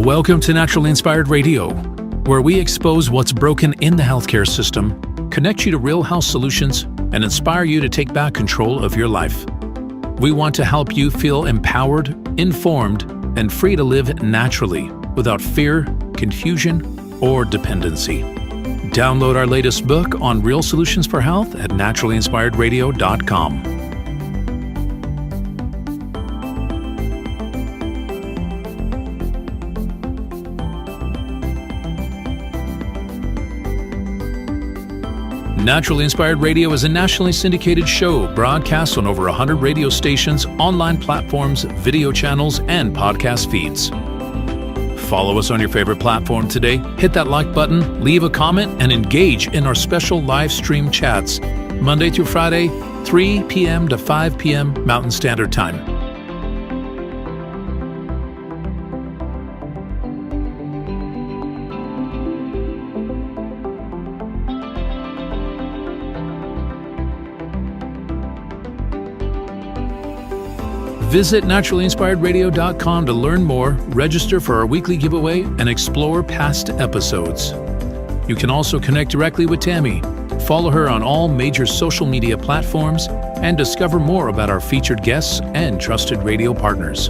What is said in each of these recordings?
Welcome to Naturally Inspired Radio, where we expose what's broken in the healthcare system, connect you to real health solutions, and inspire you to take back control of your life. We want to help you feel empowered, informed, and free to live naturally without fear, confusion, or dependency. Download our latest book on real solutions for health at naturallyinspiredradio.com. Naturally Inspired Radio is a nationally syndicated show broadcast on over 100 radio stations, online platforms, video channels, and podcast feeds. Follow us on your favorite platform today, hit that like button, leave a comment, and engage in our special live stream chats, Monday through Friday, 3 p.m. to 5 p.m. Mountain Standard Time. Visit naturallyinspiredradio.com to learn more, register for our weekly giveaway, and explore past episodes. You can also connect directly with Tammy, follow her on all major social media platforms, and discover more about our featured guests and trusted radio partners.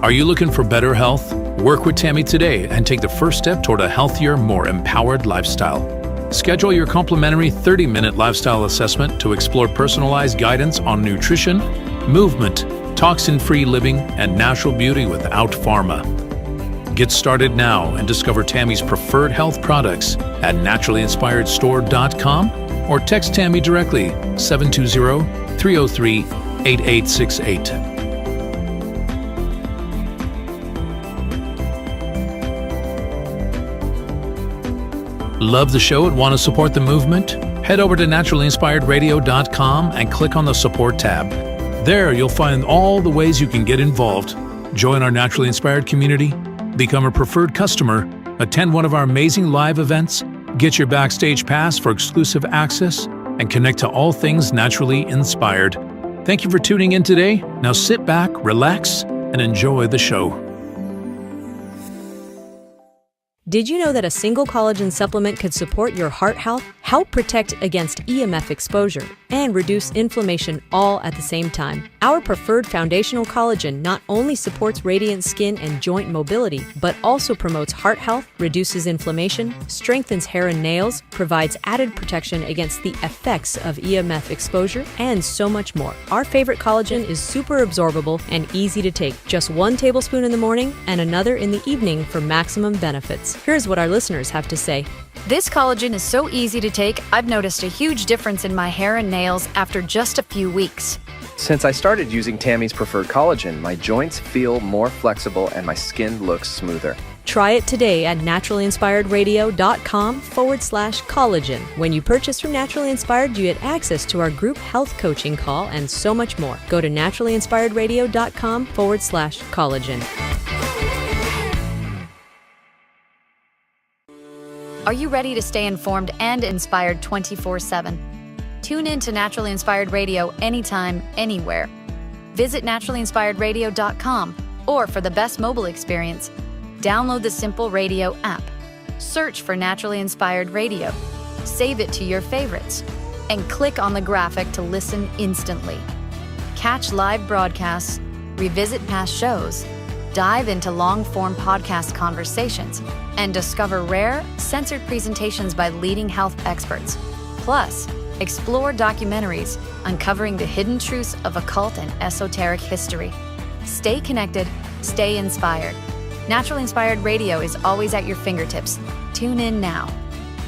Are you looking for better health? Work with Tammy today and take the first step toward a healthier, more empowered lifestyle. Schedule your complimentary 30-minute lifestyle assessment to explore personalized guidance on nutrition, movement, toxin-free living, and natural beauty without pharma. Get started now and discover Tammy's preferred health products at naturallyinspiredstore.com or text Tammy directly 720-303-8868. Love the show and want to support the movement? Head over to naturallyinspiredradio.com and click on the support tab. There you'll find all the ways you can get involved. Join our Naturally Inspired community, become a preferred customer, attend one of our amazing live events, get your backstage pass for exclusive access, and connect to all things naturally inspired. Thank you for tuning in today. Now sit back, relax, and enjoy the show. Did you know that a single collagen supplement could support your heart health, help protect against EMF exposure, and reduce inflammation all at the same time? Our preferred foundational collagen not only supports radiant skin and joint mobility, but also promotes heart health, reduces inflammation, strengthens hair and nails, provides added protection against the effects of EMF exposure, and so much more. Our favorite collagen is super absorbable and easy to take. Just 1 tablespoon in the morning and another in the evening for maximum benefits. Here's what our listeners have to say. This collagen is so easy to take, I've noticed a huge difference in my hair and nails after just a few weeks. Since I started using Tammy's preferred collagen, my joints feel more flexible and my skin looks smoother. Try it today at naturallyinspiredradio.com/collagen. When you purchase from Naturally Inspired, you get access to our group health coaching call and so much more. Go to naturallyinspiredradio.com/collagen. Are you ready to stay informed and inspired 24/7? Tune in to Naturally Inspired Radio anytime, anywhere. Visit naturallyinspiredradio.com, or for the best mobile experience, download the Simple Radio app. Search for Naturally Inspired Radio, save it to your favorites, and click on the graphic to listen instantly. Catch live broadcasts, revisit past shows, dive into long-form podcast conversations, and discover rare, censored presentations by leading health experts. Plus, explore documentaries uncovering the hidden truths of occult and esoteric history. Stay connected, stay inspired. Naturally Inspired Radio is always at your fingertips. Tune in now.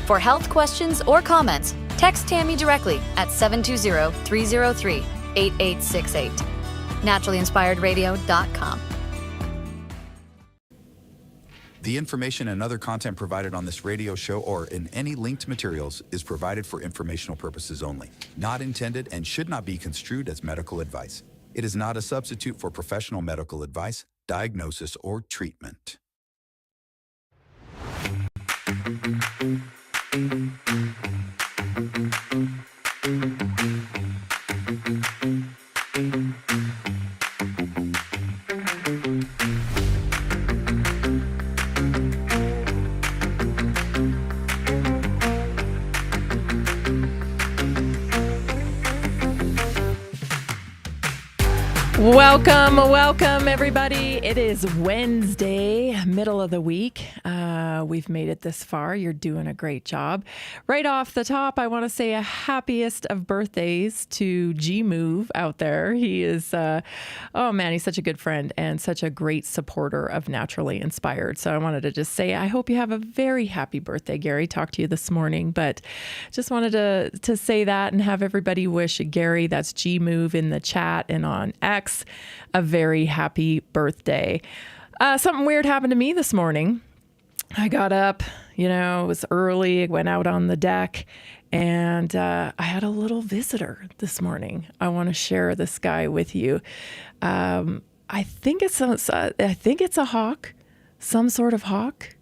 For health questions or comments, text Tammy directly at 720-303-8868. naturallyinspiredradio.com. The information and other content provided on this radio show or in any linked materials is provided for informational purposes only, not intended and should not be construed as medical advice. It is not a substitute for professional medical advice, diagnosis, or treatment. Welcome, everybody. It is Wednesday, middle of the week. We've made it this far. You're doing a great job. Right off the top, I want to say a happiest of birthdays to G-Move out there. He is, he's such a good friend and such a great supporter of Naturally Inspired. So I wanted to just say, I hope you have a very happy birthday, Gary. Talked to you this morning, but just wanted to say that and have everybody wish Gary, that's G-Move in the chat and on X, a very happy birthday. Something weird happened to me this morning. I got up, it was early, went out on the deck, and I had a little visitor this morning. I want to share this guy with you. I think it's a hawk, some sort of hawk.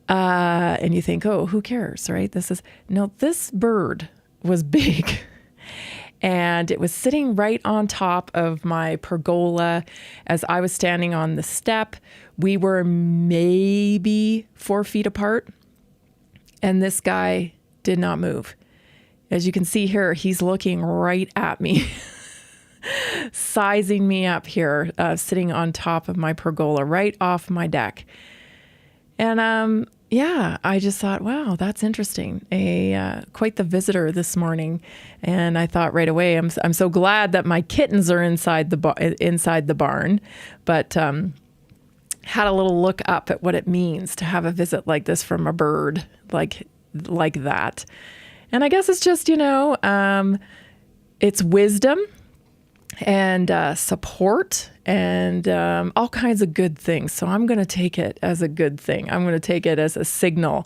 And you think, oh, who cares, right? This bird was big. And it was sitting right on top of my pergola as I was standing on the step. We were maybe 4 feet apart, and this guy did not move. As you can see here, he's looking right at me, sizing me up here, sitting on top of my pergola, right off my deck. And I just thought, wow, that's interesting. Quite the visitor this morning, and I thought right away, I'm so glad that my kittens are inside the barn, but had a little look up at what it means to have a visit like this from a bird like that, and I guess it's just it's wisdom and support and all kinds of good things. So I'm going to take it as a good thing. I'm going to take it as a signal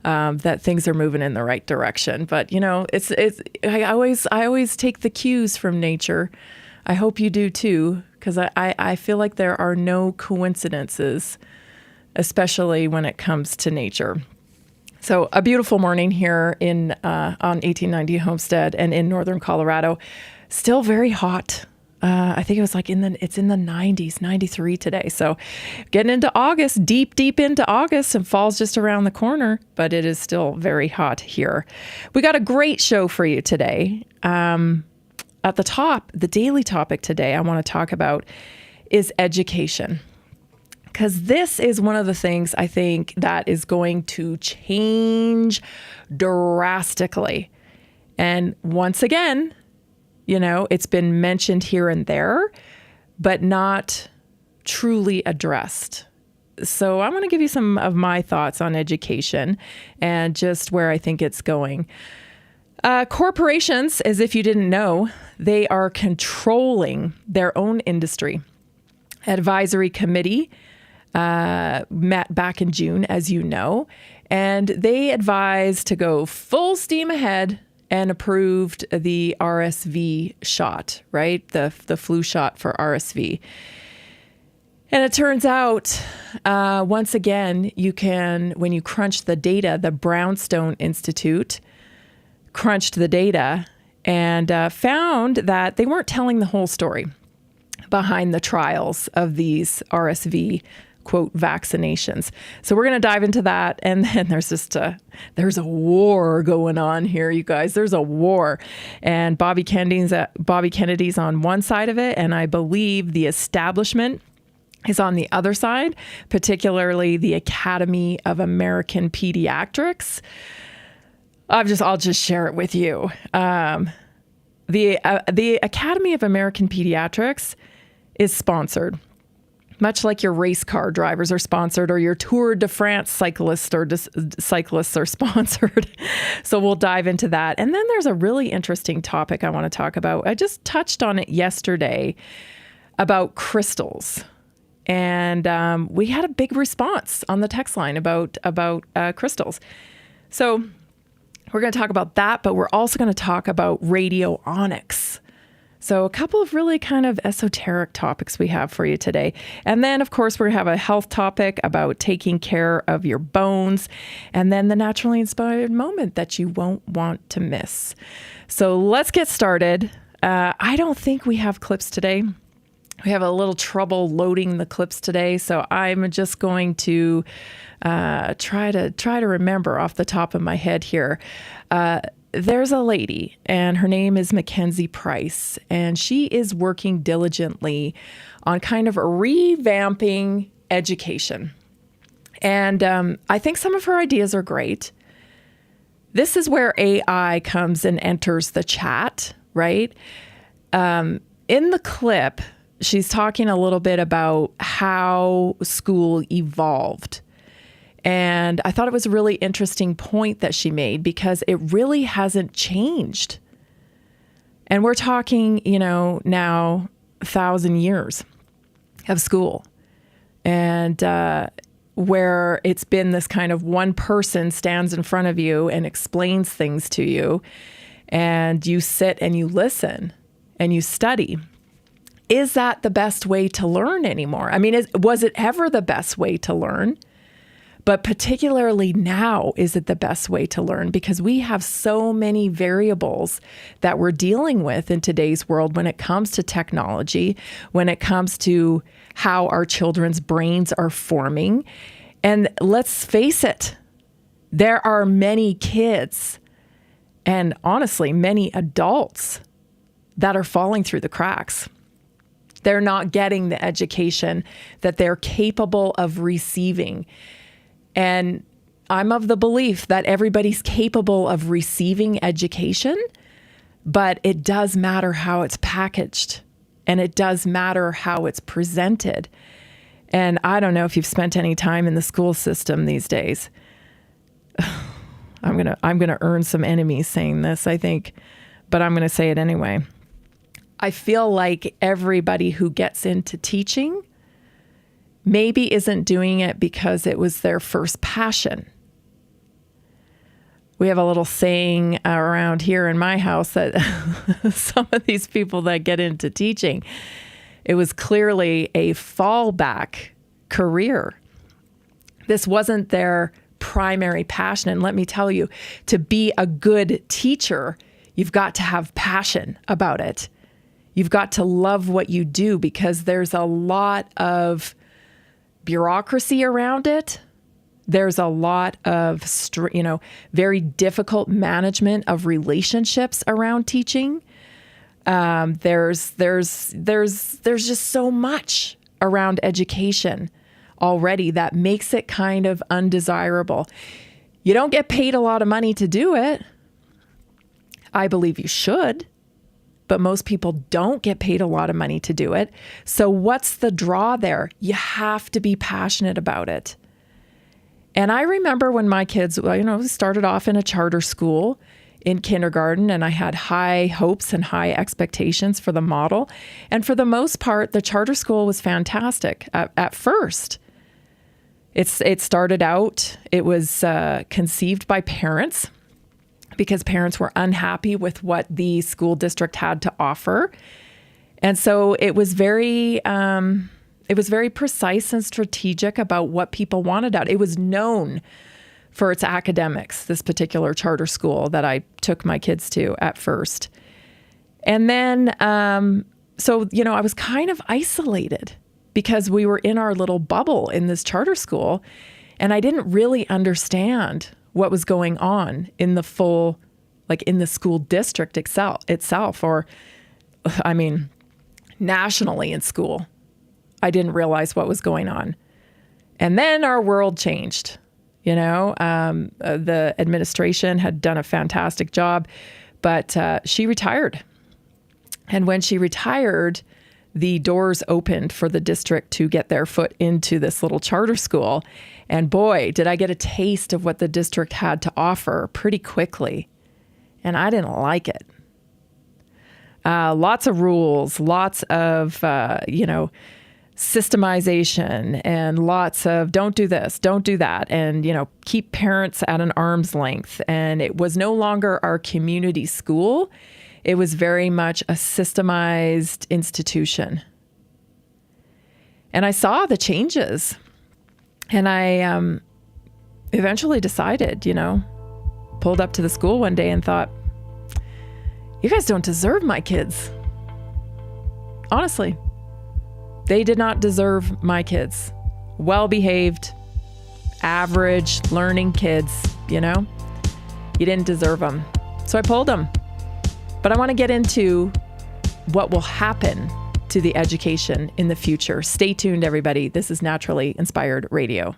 that things are moving in the right direction. But I always take the cues from nature. I hope you do too, because I feel like there are no coincidences, especially when it comes to nature. So a beautiful morning here on 1890 Homestead and in northern Colorado. Still very hot. I think it was it's in the 90s, 93 today. So getting into August, deep into August, and fall's just around the corner, but it is still very hot here. We got a great show for you today. At the top, the daily topic today I want to talk about is education. Because this is one of the things I think that is going to change drastically. And once again, it's been mentioned here and there, but not truly addressed. So I'm going to give you some of my thoughts on education and just where I think it's going. Corporations, as if you didn't know, they are controlling their own industry. Advisory committee met back in June, as you know, and they advised to go full steam ahead and approved the RSV shot, right? The flu shot for RSV. And it turns out, once again, you can, when you crunch the data, the Brownstone Institute crunched the data and found that they weren't telling the whole story behind the trials of these RSV quote vaccinations. So we're going to dive into that. And then there's a war going on here, you guys. There's a war. And Bobby Kennedy's on one side of it. And I believe the establishment is on the other side, particularly the Academy of American Pediatrics. I'll just share it with you. The Academy of American Pediatrics is sponsored, much like your race car drivers are sponsored or your Tour de France cyclists are sponsored. So we'll dive into that. And then there's a really interesting topic I want to talk about. I just touched on it yesterday about crystals. And we had a big response on the text line about crystals. So we're going to talk about that, but we're also going to talk about radionics. So a couple of really kind of esoteric topics we have for you today. And then, of course, we're going to have a health topic about taking care of your bones. And then the naturally inspired moment that you won't want to miss. So let's get started. I don't think we have clips today. We have a little trouble loading the clips today. So I'm just going to try to remember off the top of my head here. there's a lady, and her name is Mackenzie Price, and she is working diligently on kind of revamping education. And I think some of her ideas are great. This is where AI comes and enters the chat, right? In the clip, she's talking a little bit about how school evolved. And I thought it was a really interesting point that she made because it really hasn't changed. And we're talking, now 1,000 years of school. And where it's been this kind of one person stands in front of you and explains things to you, and you sit and you listen and you study. Is that the best way to learn anymore? I mean, was it ever the best way to learn? But particularly now, is it the best way to learn? Because we have so many variables that we're dealing with in today's world when it comes to technology, when it comes to how our children's brains are forming. And let's face it, there are many kids and honestly, many adults that are falling through the cracks. They're not getting the education that they're capable of receiving. And I'm of the belief that everybody's capable of receiving education, but it does matter how it's packaged and it does matter how it's presented. And I don't know if you've spent any time in the school system these days. I'm gonna earn some enemies saying this, I think, but I'm gonna say it anyway. I feel like everybody who gets into teaching maybe isn't doing it because it was their first passion. We have a little saying around here in my house that some of these people that get into teaching, it was clearly a fallback career. This wasn't their primary passion. And let me tell you, to be a good teacher, you've got to have passion about it. You've got to love what you do because there's a lot of bureaucracy around it. There's a lot of, very difficult management of relationships around teaching. There's just so much around education already that makes it kind of undesirable. You don't get paid a lot of money to do it. I believe you should, but most people don't get paid a lot of money to do it. So what's the draw there? You have to be passionate about it. And I remember when my kids, started off in a charter school in kindergarten, and I had high hopes and high expectations for the model. And for the most part, the charter school was fantastic at first. It started out, it was conceived by parents because parents were unhappy with what the school district had to offer. And so it was very precise and strategic about what people wanted out. It was known for its academics, this particular charter school that I took my kids to at first. And then, I was kind of isolated because we were in our little bubble in this charter school, and I didn't really understand what was going on in the full, in the school district itself, or, nationally in school. I didn't realize what was going on. And then our world changed. The administration had done a fantastic job, but she retired. And when she retired, the doors opened for the district to get their foot into this little charter school. And boy, did I get a taste of what the district had to offer pretty quickly. And I didn't like it. Lots of rules, lots of, systemization, and lots of don't do this, don't do that, and, keep parents at an arm's length. And it was no longer our community school. It was very much a systemized institution. And I saw the changes. And I eventually decided, pulled up to the school one day and thought, you guys don't deserve my kids. Honestly, they did not deserve my kids. Well-behaved, average, learning kids, you didn't deserve them. So I pulled them. But I want to get into what will happen to the education in the future. Stay tuned, everybody. This is Naturally Inspired Radio.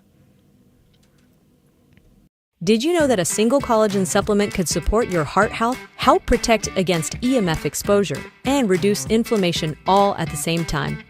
Did you know that a single collagen supplement could support your heart health, help protect against EMF exposure, and reduce inflammation all at the same time?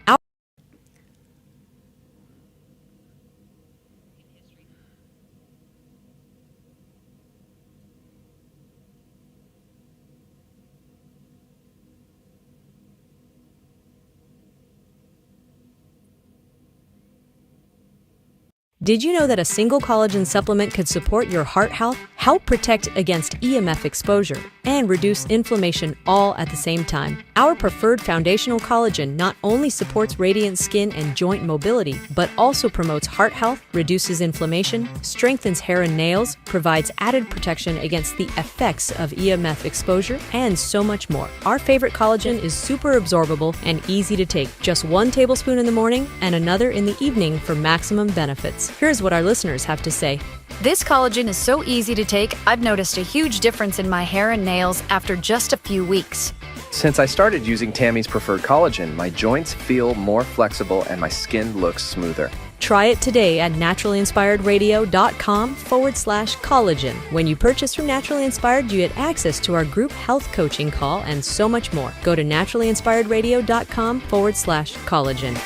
Did you know that a single collagen supplement could support your heart health, help protect against EMF exposure, and reduce inflammation all at the same time? Our preferred foundational collagen not only supports radiant skin and joint mobility, but also promotes heart health, reduces inflammation, strengthens hair and nails, provides added protection against the effects of EMF exposure, and so much more. Our favorite collagen is super absorbable and easy to take. Just 1 tablespoon in the morning and another in the evening for maximum benefits. Here's what our listeners have to say. This collagen is so easy to take, I've noticed a huge difference in my hair and nails after just a few weeks. Since I started using Tammy's preferred collagen, my joints feel more flexible and my skin looks smoother. Try it today at naturallyinspiredradio.com/collagen. When you purchase from Naturally Inspired, you get access to our group health coaching call and so much more. Go to naturallyinspiredradio.com/collagen.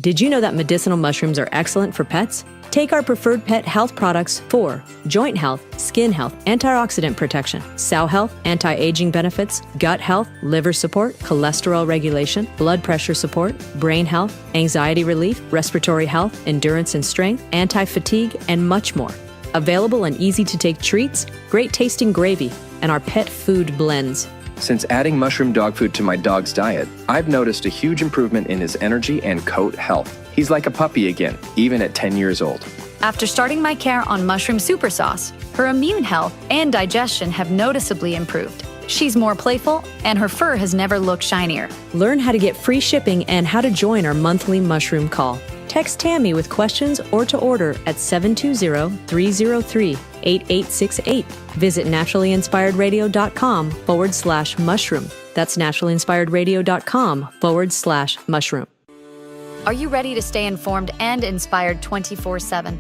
Did you know that medicinal mushrooms are excellent for pets? Take our preferred pet health products for joint health, skin health, antioxidant protection, cell health, anti-aging benefits, gut health, liver support, cholesterol regulation, blood pressure support, brain health, anxiety relief, respiratory health, endurance and strength, anti-fatigue, and much more. Available in easy-to-take treats, great tasting gravy, and our pet food blends. Since adding mushroom dog food to my dog's diet, I've noticed a huge improvement in his energy and coat health. He's like a puppy again, even at 10 years old. After starting my care on mushroom super sauce, her immune health and digestion have noticeably improved. She's more playful, and her fur has never looked shinier. Learn how to get free shipping and how to join our monthly mushroom call. Text Tammy with questions or to order at 720-303-8868. Visit naturallyinspiredradio.com/mushroom. That's naturallyinspiredradio.com/mushroom. Are you ready to stay informed and inspired 24/7?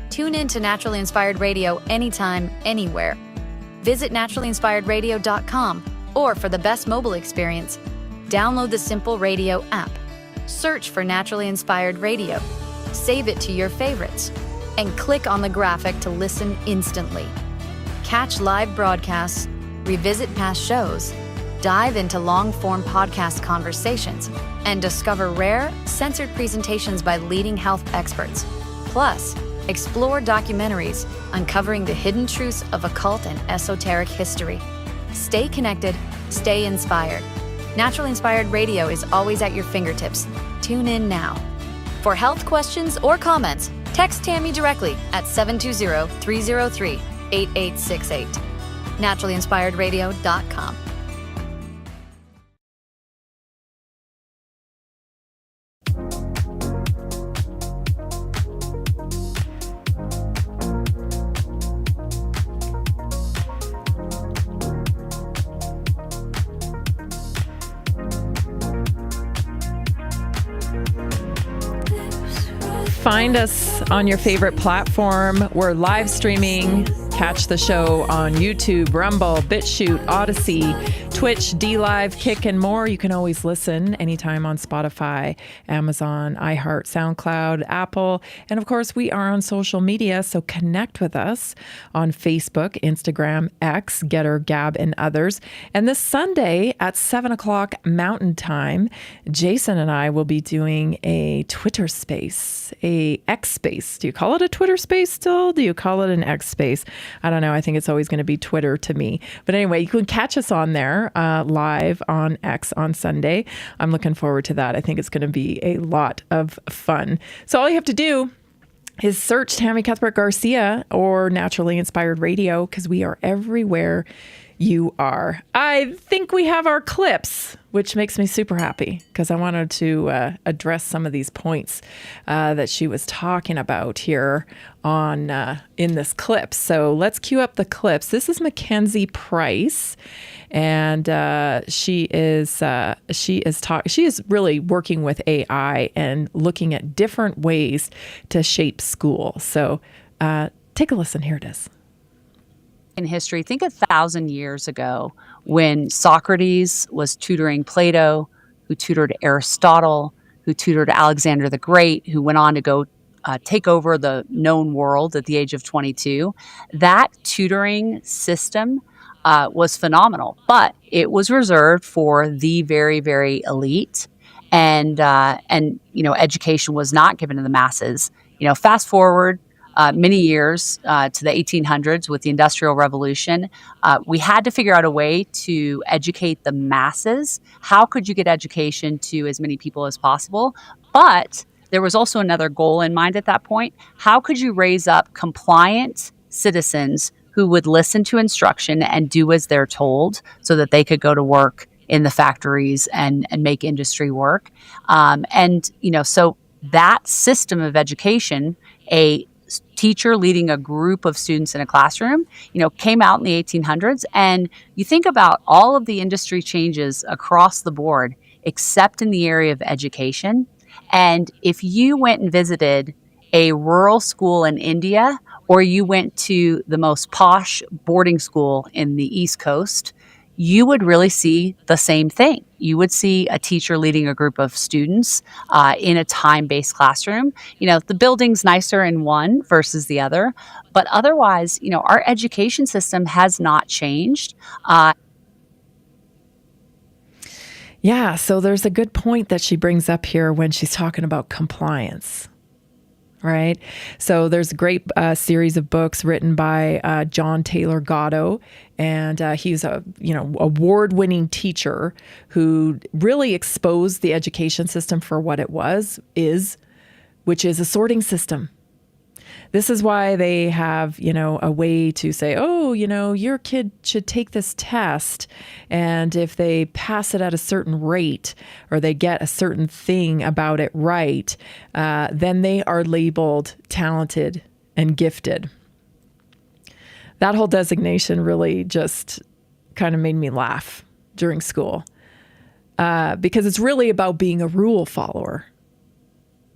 Tune in to Naturally Inspired Radio anytime, anywhere. Visit naturallyinspiredradio.com, or for the best mobile experience, download the Simple Radio app. Search for Naturally Inspired Radio, save it to your favorites, and click on the graphic to listen instantly. Catch live broadcasts, revisit past shows, dive into long-form podcast conversations, and discover rare, censored presentations by leading health experts. Plus, explore documentaries uncovering the hidden truths of occult and esoteric history. Stay connected, stay inspired. Naturally Inspired Radio is always at your fingertips. Tune in now. For health questions or comments, text Tammy directly at 720-303-8868. naturallyinspiredradio.com. Find us on your favorite platform. We're live streaming. Catch the show on YouTube, Rumble, BitChute, Odyssey, Twitch, DLive, Kick, and more. You can always listen anytime on Spotify, Amazon, iHeart, SoundCloud, Apple. And of course, we are on social media, so connect with us on Facebook, Instagram, X, Getter, Gab, and others. And this Sunday at 7 o'clock Mountain Time, Jason and I will be doing a Twitter space, a X space. Do you call it a Twitter space still? Do you call it an X space? I don't know. I think it's always going to be Twitter to me. But anyway, you can catch us on there live on X on Sunday. I'm looking forward to that. I think it's going to be a lot of fun. So all you have to do is search Tammy Cuthbert Garcia or Naturally Inspired Radio, because we are everywhere you are. I think we have our clips. which makes me super happy because I wanted to address some of these points that she was talking about here on in this clip. So let's cue up the clips. This is Mackenzie Price, and she is really working with AI and looking at different ways to shape school. So take a listen. Here it is. In history, think 1,000 years ago when Socrates was tutoring Plato, who tutored Aristotle, who tutored Alexander the Great, who went on to go take over the known world at the age of 22. That tutoring system was phenomenal, but it was reserved for the very, very elite, and education was not given to the masses. Fast forward many years to the 1800s with the Industrial Revolution, we had to figure out a way to educate the masses. How could you get education to as many people as possible? But there was also another goal in mind at that point. How could you raise up compliant citizens who would listen to instruction and do as they're told so that they could go to work in the factories and make industry work? So that system of education, a teacher leading a group of students in a classroom, came out in the 1800s. And you think about all of the industry changes across the board, except in the area of education. And if you went and visited a rural school in India, or you went to the most posh boarding school in the East Coast, you would really see the same thing. You would see a teacher leading a group of students in a time-based classroom. The building's nicer in one versus the other, but otherwise, our education system has not changed. Yeah, so there's a good point that she brings up here when she's talking about compliance. Right. So there's a great series of books written by John Taylor Gatto, and he's a award-winning teacher who really exposed the education system for what it which is a sorting system. This is why they have, a way to say, your kid should take this test. And if they pass it at a certain rate or they get a certain thing about it right, then they are labeled talented and gifted. That whole designation really just kind of made me laugh during school because it's really about being a rule follower.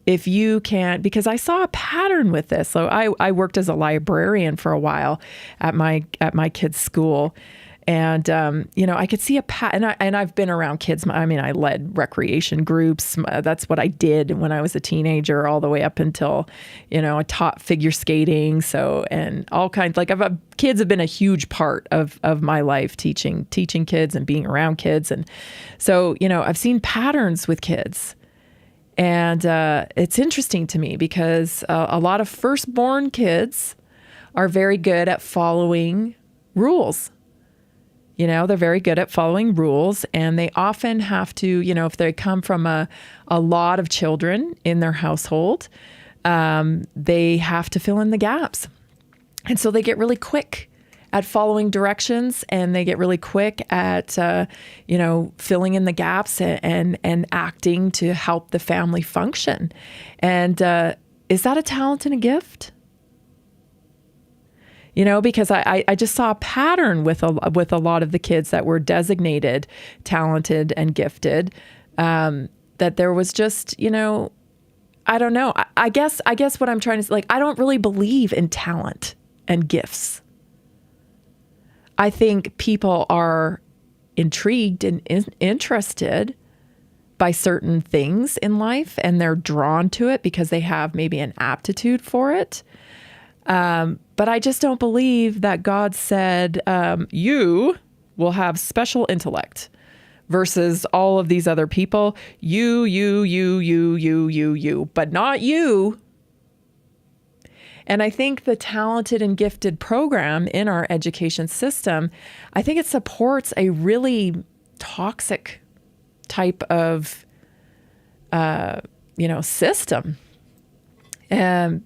If you can't, because I saw a pattern with this. So I worked as a librarian for a while at my kids' school, and I could see a pattern. And I've been around kids. I led recreation groups. That's what I did when I was a teenager, all the way up until, I taught figure skating. So, and all kinds. Kids have been a huge part of my life, teaching kids and being around kids, and so I've seen patterns with kids. And it's interesting to me because a lot of firstborn kids are very good at following rules. They're very good at following rules, and they often have to, if they come from a lot of children in their household, they have to fill in the gaps. And so they get really quick at following directions, and they get really quick at, filling in the gaps and acting to help the family function. And is that a talent and a gift? Because I just saw a pattern with a lot of the kids that were designated talented and gifted, that there was just, I don't know. I guess what I'm trying to say, I don't really believe in talent and gifts. I think people are intrigued and interested by certain things in life, and they're drawn to it because they have maybe an aptitude for it. But I just don't believe that God said, you will have special intellect versus all of these other people. You, but not you. And I think the talented and gifted program in our education system, I think it supports a really toxic type of, system. And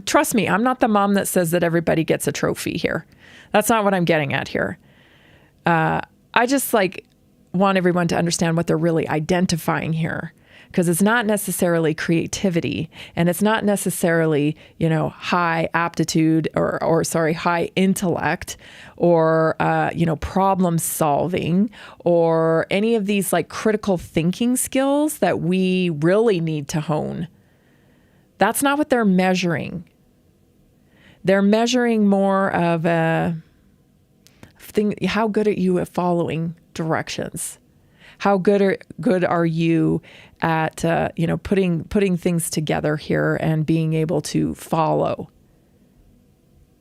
trust me, I'm not the mom that says that everybody gets a trophy here. That's not what I'm getting at here. want everyone to understand what they're really identifying here, because it's not necessarily creativity, and it's not necessarily, high aptitude or high intellect, or, problem solving, or any of these like critical thinking skills that we really need to hone. That's not what they're measuring. They're measuring more of a thing. How good are you at following directions? How good are you at putting things together here and being able to follow?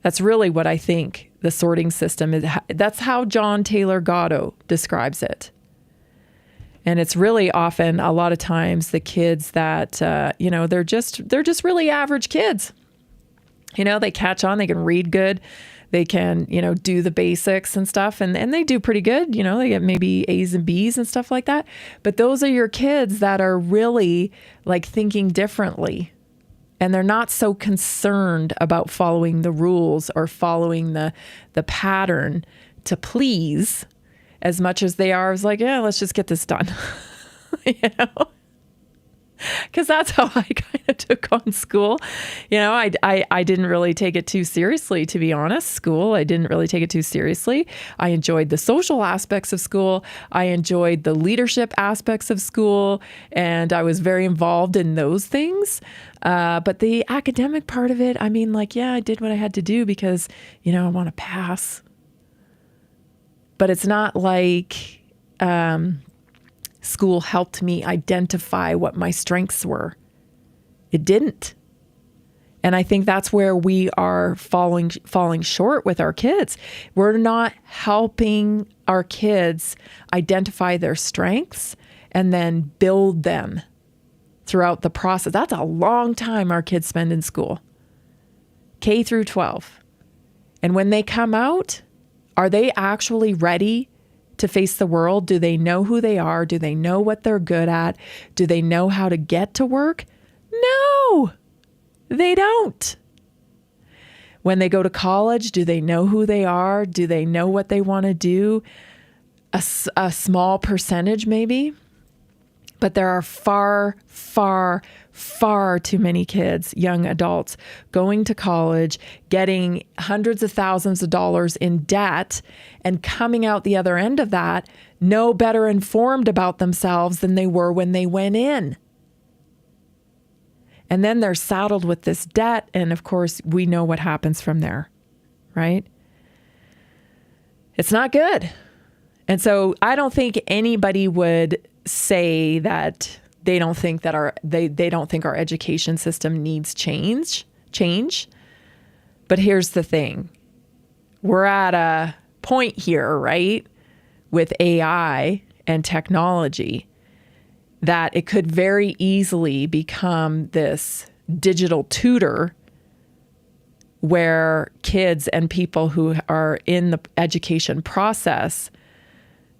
That's really what I think the sorting system is. That's how John Taylor Gatto describes it. And it's really often, a lot of times, the kids that they're just really average kids. They catch on, they can read good, they can, do the basics and stuff, and they do pretty good. They get maybe A's and B's and stuff like that. But those are your kids that are really like thinking differently. And they're not so concerned about following the rules or following the pattern to please as much as they are as like, yeah, let's just get this done. Because that's how I kind of took on school. I didn't really take it too seriously, to be honest. School, I didn't really take it too seriously. I enjoyed the social aspects of school. I enjoyed the leadership aspects of school. And I was very involved in those things. But the academic part of it, I did what I had to do because, I want to pass. But it's not like school helped me identify what my strengths were. It didn't. And I think that's where we are falling short with our kids. We're not helping our kids identify their strengths and then build them throughout the process. That's a long time our kids spend in school, K through 12. And when they come out, are they actually ready to face the world? Do they know who they are? Do they know what they're good at? Do they know how to get to work? No, they don't. When they go to college, do they know who they are? Do they know what they want to do? A small percentage maybe. But there are far, far, far too many kids, young adults, going to college, getting hundreds of thousands of dollars in debt, and coming out the other end of that no better informed about themselves than they were when they went in. And then they're saddled with this debt. And of course, we know what happens from there, right? It's not good. And so I don't think anybody would say that they don't think that they don't think our education system needs change. But here's the thing. We're at a point here, right, with AI and technology, that it could very easily become this digital tutor where kids and people who are in the education process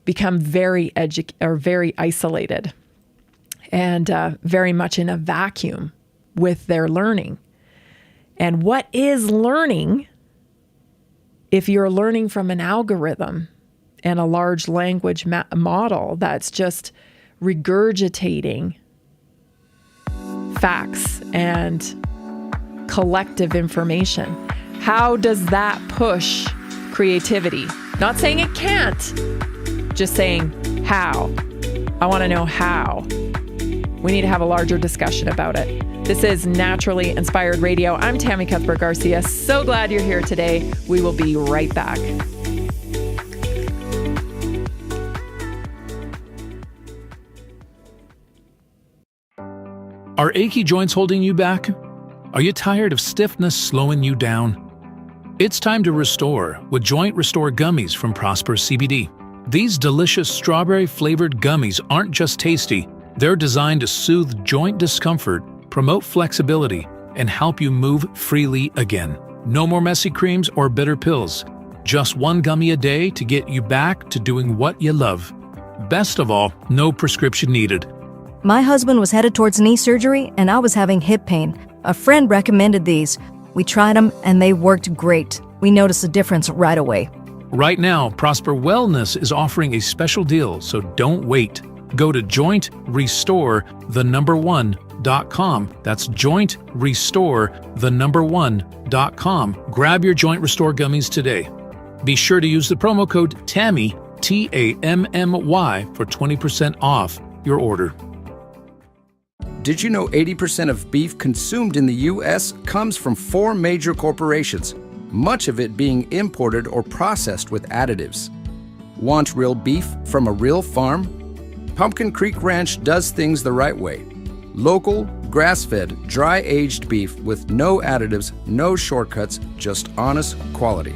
become very isolated and very much in a vacuum with their learning. And what is learning if you're learning from an algorithm and a large language model that's just regurgitating facts and collective information? How does that push creativity? Not saying it can't, just saying how. I want to know how. We need to have a larger discussion about it. This is Naturally Inspired Radio. I'm Tammy Cuthbert Garcia. So glad you're here today. We will be right back. Are achy joints holding you back? Are you tired of stiffness slowing you down? It's time to restore with Joint Restore Gummies from Prosper CBD. These delicious strawberry-flavored gummies aren't just tasty, they're designed to soothe joint discomfort, promote flexibility, and help you move freely again. No more messy creams or bitter pills. Just one gummy a day to get you back to doing what you love. Best of all, no prescription needed. My husband was headed towards knee surgery, and I was having hip pain. A friend recommended these. We tried them, and they worked great. We noticed a difference right away. Right now, Prosper Wellness is offering a special deal, so don't wait. Go to jointrestore1.com. That's jointrestore1.com. Grab your Joint Restore gummies today. Be sure to use the promo code TAMMY, TAMMY, for 20% off your order. Did you know 80% of beef consumed in the U.S. comes from 4 major corporations, much of it being imported or processed with additives? Want real beef from a real farm? Pumpkin Creek Ranch does things the right way. Local, grass-fed, dry-aged beef with no additives, no shortcuts, just honest quality.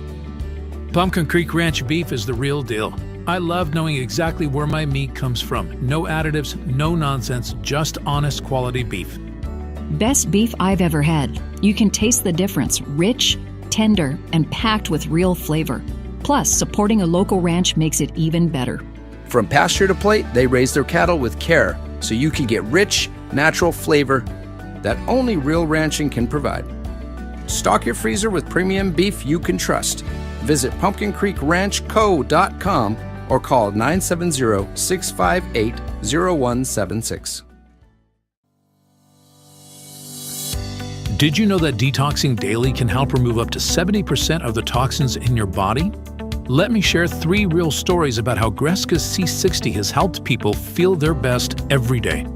Pumpkin Creek Ranch beef is the real deal. I love knowing exactly where my meat comes from. No additives, no nonsense, just honest quality beef. Best beef I've ever had. You can taste the difference. Rich, tender, and packed with real flavor. Plus, supporting a local ranch makes it even better. From pasture to plate, they raise their cattle with care, so you can get rich, natural flavor that only real ranching can provide. Stock your freezer with premium beef you can trust. Visit pumpkincreekranchco.com or call 970-658-0176. Did you know that detoxing daily can help remove up to 70% of the toxins in your body? Let me share 3 real stories about how Greska C60 has helped people feel their best every day.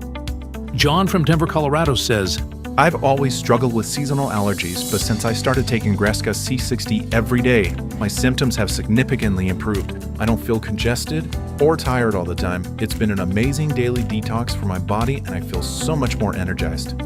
John from Denver, Colorado says, I've always struggled with seasonal allergies, but since I started taking Greska C60 every day, my symptoms have significantly improved. I don't feel congested or tired all the time. It's been an amazing daily detox for my body, and I feel so much more energized.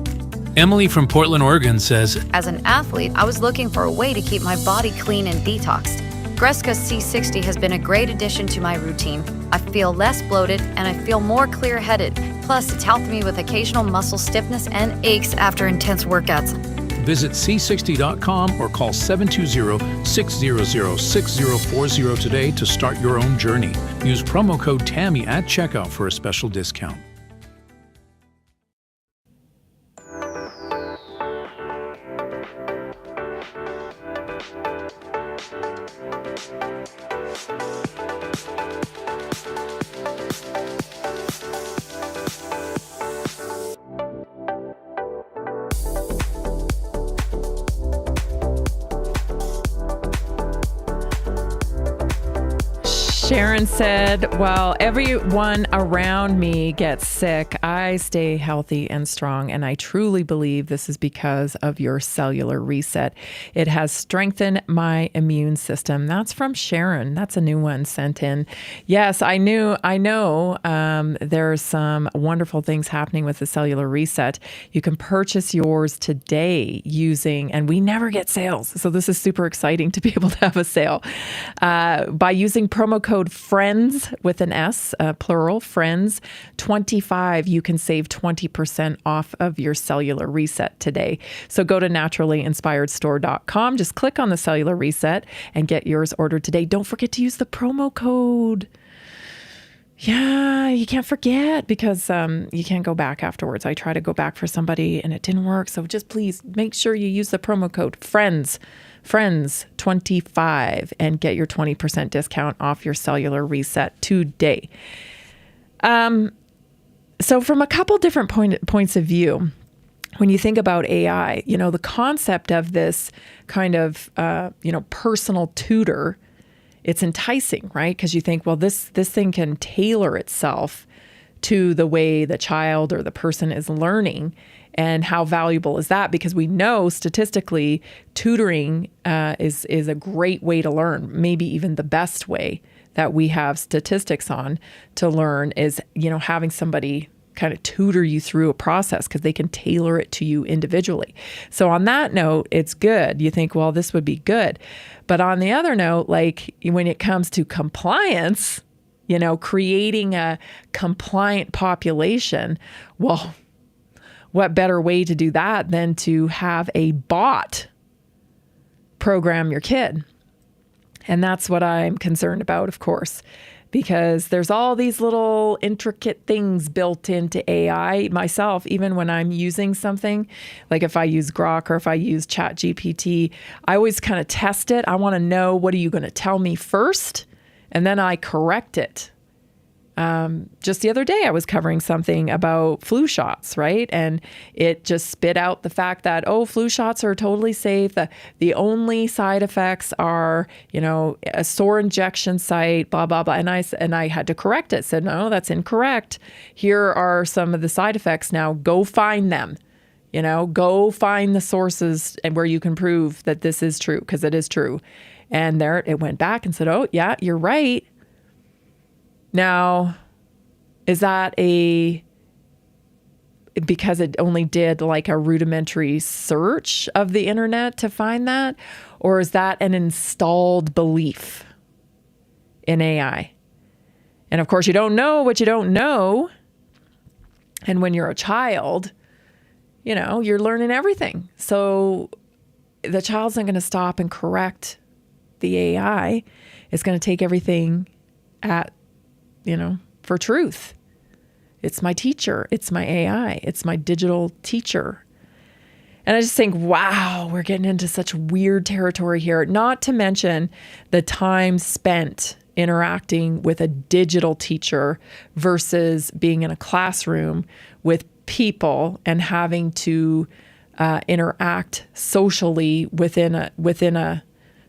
Emily from Portland, Oregon says, As an athlete, I was looking for a way to keep my body clean and detoxed. Greska C60 has been a great addition to my routine. I feel less bloated and I feel more clear-headed. Plus, it's helped me with occasional muscle stiffness and aches after intense workouts. Visit c60.com or call 720-600-6040 today to start your own journey. Use promo code TAMMY at checkout for a special discount. Sharon said, while everyone around me gets sick, I stay healthy and strong. And I truly believe this is because of your cellular reset. It has strengthened my immune system. That's from Sharon. That's a new one sent in. Yes, I know there's some wonderful things happening with the cellular reset. You can purchase yours today using, and we never get sales. So this is super exciting to be able to have a sale. By using promo code FRIENDS with an S, plural, FRIENDS 25, you can save 20% off of your cellular reset today. So go to naturallyinspiredstore.com, just click on the cellular reset and get yours ordered today. Don't forget to use the promo code. Yeah, you can't forget because you can't go back afterwards. I tried to go back for somebody and it didn't work. So just please make sure you use the promo code FRIENDS25 and get your 20% discount off your cellular reset today. So from a couple different points of view, when you think about AI, the concept of this kind of, personal tutor, it's enticing, right? Because you think, well, this thing can tailor itself to the way the child or the person is learning. And how valuable is that? Because we know statistically tutoring is a great way to learn, maybe even the best way that we have statistics on to learn is, having somebody kind of tutor you through a process because they can tailor it to you individually. So on that note, it's good. You think, well, this would be good. But on the other note, like when it comes to compliance, creating a compliant population, well, what better way to do that than to have a bot program your kid? And that's what I'm concerned about, of course. because there's all these little intricate things built into AI. Myself, even when I'm using something, like if I use Grok or if I use ChatGPT, I always kind of test it. I want to know, what are you going to tell me first? And then I correct it. Just the other day, I was covering something about flu shots, right? And it just spit out the fact that, flu shots are totally safe. The only side effects are, a sore injection site, blah, blah, blah. And I had to correct it. Said, no, that's incorrect. Here are some of the side effects. Now go find them. Go find the sources and where you can prove that this is true, because it is true. And there it went back and said, oh, yeah, you're right. Now, is that because it only did like a rudimentary search of the internet to find that? Or is that an installed belief in AI? And of course, you don't know what you don't know. And when you're a child, you're learning everything. So the child's not going to stop and correct the AI. It's going to take everything for truth. It's my teacher. It's my AI. It's my digital teacher. And I just think, wow, we're getting into such weird territory here. Not to mention the time spent interacting with a digital teacher versus being in a classroom with people and having to interact socially within a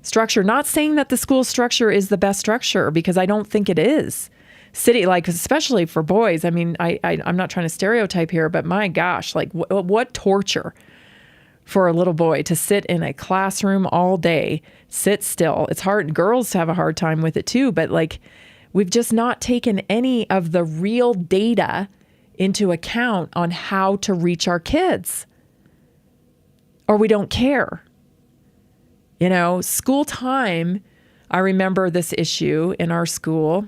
structure. Not saying that the school structure is the best structure, because I don't think it is. Especially for boys. I mean, I'm not trying to stereotype here, but my gosh, what torture for a little boy to sit in a classroom all day, sit still. It's hard. Girls have a hard time with it too, but we've just not taken any of the real data into account on how to reach our kids. Or we don't care. School time, I remember this issue in our school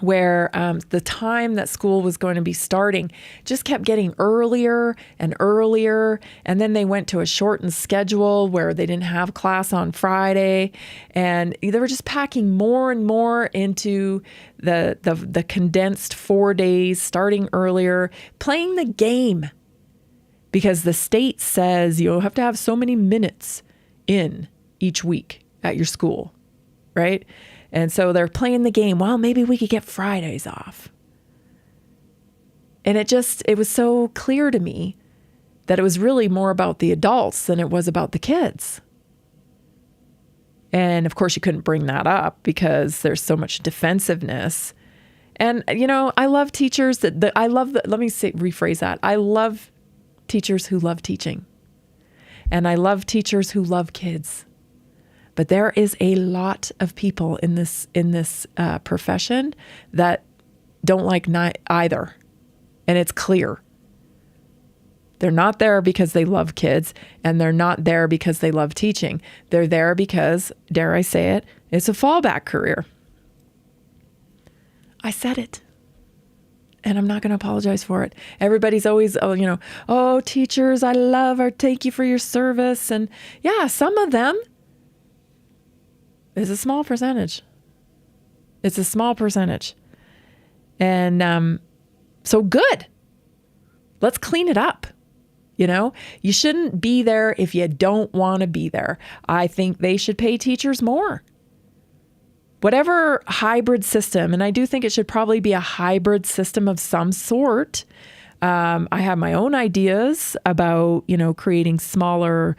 where the time that school was going to be starting just kept getting earlier and earlier. And then they went to a shortened schedule where they didn't have class on Friday. And they were just packing more and more into the condensed 4 days, starting earlier, playing the game. Because the state says you'll have to have so many minutes in each week at your school, right? And so they're playing the game. Well, maybe we could get Fridays off. And it was so clear to me that it was really more about the adults than it was about the kids. And of course, you couldn't bring that up because there's so much defensiveness. And, I love teachers let me rephrase that. I love teachers who love teaching. And I love teachers who love kids. But there is a lot of people in this profession that don't like either. And it's clear. They're not there because they love kids, and they're not there because they love teaching. They're there because, dare I say it, it's a fallback career. I said it. And I'm not going to apologize for it. Everybody's always, teachers, I love or thank you for your service. And yeah, some of them. It's a small percentage. It's a small percentage. And so good. Let's clean it up. You shouldn't be there if you don't want to be there. I think they should pay teachers more. Whatever hybrid system, and I do think it should probably be a hybrid system of some sort. I have my own ideas about, creating smaller,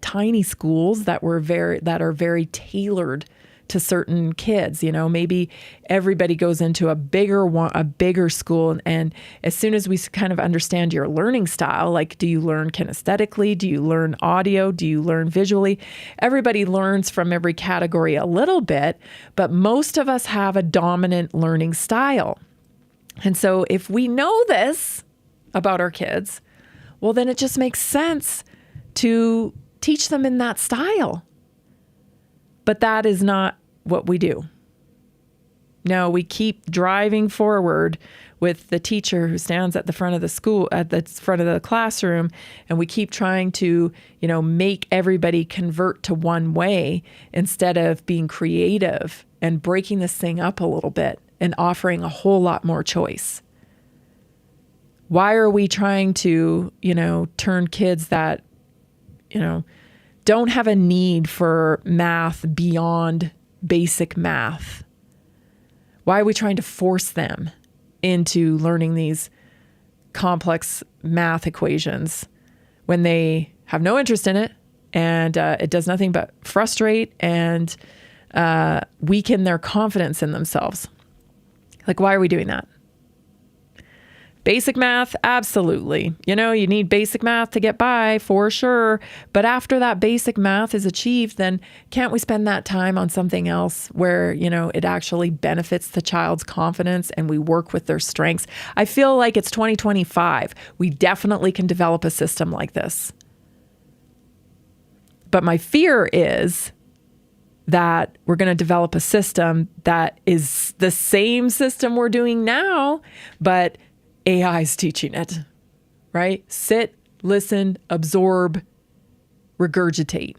tiny schools that are very tailored to certain kids. Maybe everybody goes into a bigger school. And as soon as we kind of understand your learning style, do you learn kinesthetically? Do you learn audio? Do you learn visually? Everybody learns from every category a little bit, but most of us have a dominant learning style. And so if we know this about our kids, well, then it just makes sense to teach them in that style. But that is not what we do. No, we keep driving forward with the teacher who stands at the front of the school, at the front of the classroom, and we keep trying to, make everybody convert to one way instead of being creative and breaking this thing up a little bit and offering a whole lot more choice? Why are we trying to, turn kids that, don't have a need for math beyond basic math? Why are we trying to force them into learning these complex math equations when they have no interest in it, and it does nothing but frustrate and weaken their confidence in themselves? Like, why are we doing that? Basic math, absolutely. You need basic math to get by, for sure. But after that basic math is achieved, then can't we spend that time on something else where, it actually benefits the child's confidence and we work with their strengths? I feel like it's 2025. We definitely can develop a system like this. But my fear is that we're going to develop a system that is the same system we're doing now, but AI is teaching it, right? Sit, listen, absorb, regurgitate.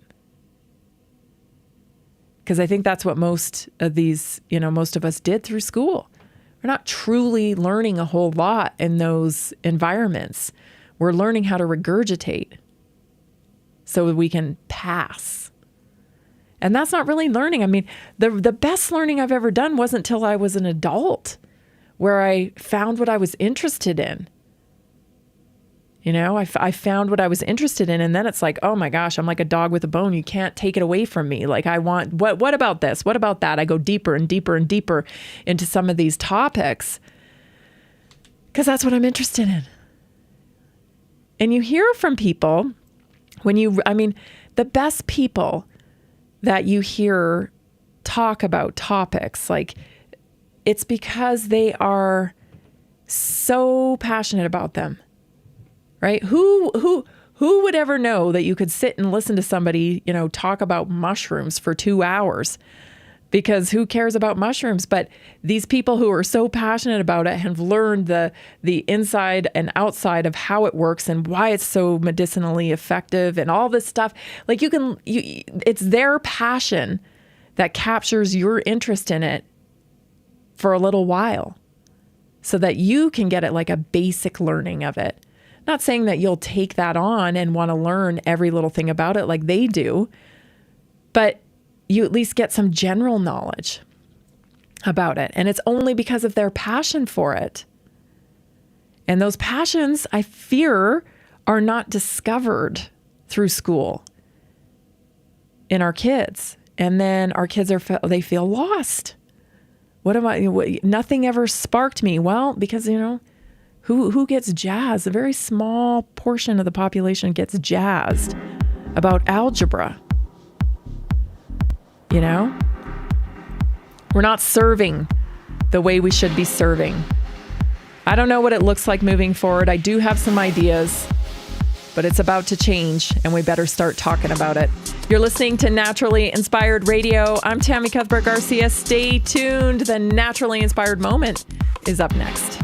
Because I think that's what most of us did through school. We're not truly learning a whole lot in those environments. We're learning how to regurgitate so we can pass. And that's not really learning. I mean, the best learning I've ever done wasn't till I was an adult, where I found what I was interested in. I found what I was interested in, and then it's like, oh my gosh, I'm like a dog with a bone. You can't take it away from me. Like, I want, what about this? What about that? I go deeper and deeper and deeper into some of these topics because that's what I'm interested in. And you hear from people the best people that you hear talk about topics, like, it's because they are so passionate about them, right? Who would ever know that you could sit and listen to somebody, talk about mushrooms for 2 hours? Because who cares about mushrooms? But these people who are so passionate about it have learned the inside and outside of how it works and why it's so medicinally effective and all this stuff. Like, it's their passion that captures your interest in it for a little while so that you can get it, like a basic learning of it. Not saying that you'll take that on and want to learn every little thing about it like they do, but you at least get some general knowledge about it. And it's only because of their passion for it. And those passions, I fear, are not discovered through school in our kids. And then our kids they feel lost. Nothing ever sparked me. Well, because, who gets jazzed? A very small portion of the population gets jazzed about algebra. We're not serving the way we should be serving. I don't know what it looks like moving forward. I do have some ideas, but it's about to change, and we better start talking about it. You're listening to Naturally Inspired Radio. I'm Tammy Cuthbert Garcia. Stay tuned. The Naturally Inspired Moment is up next.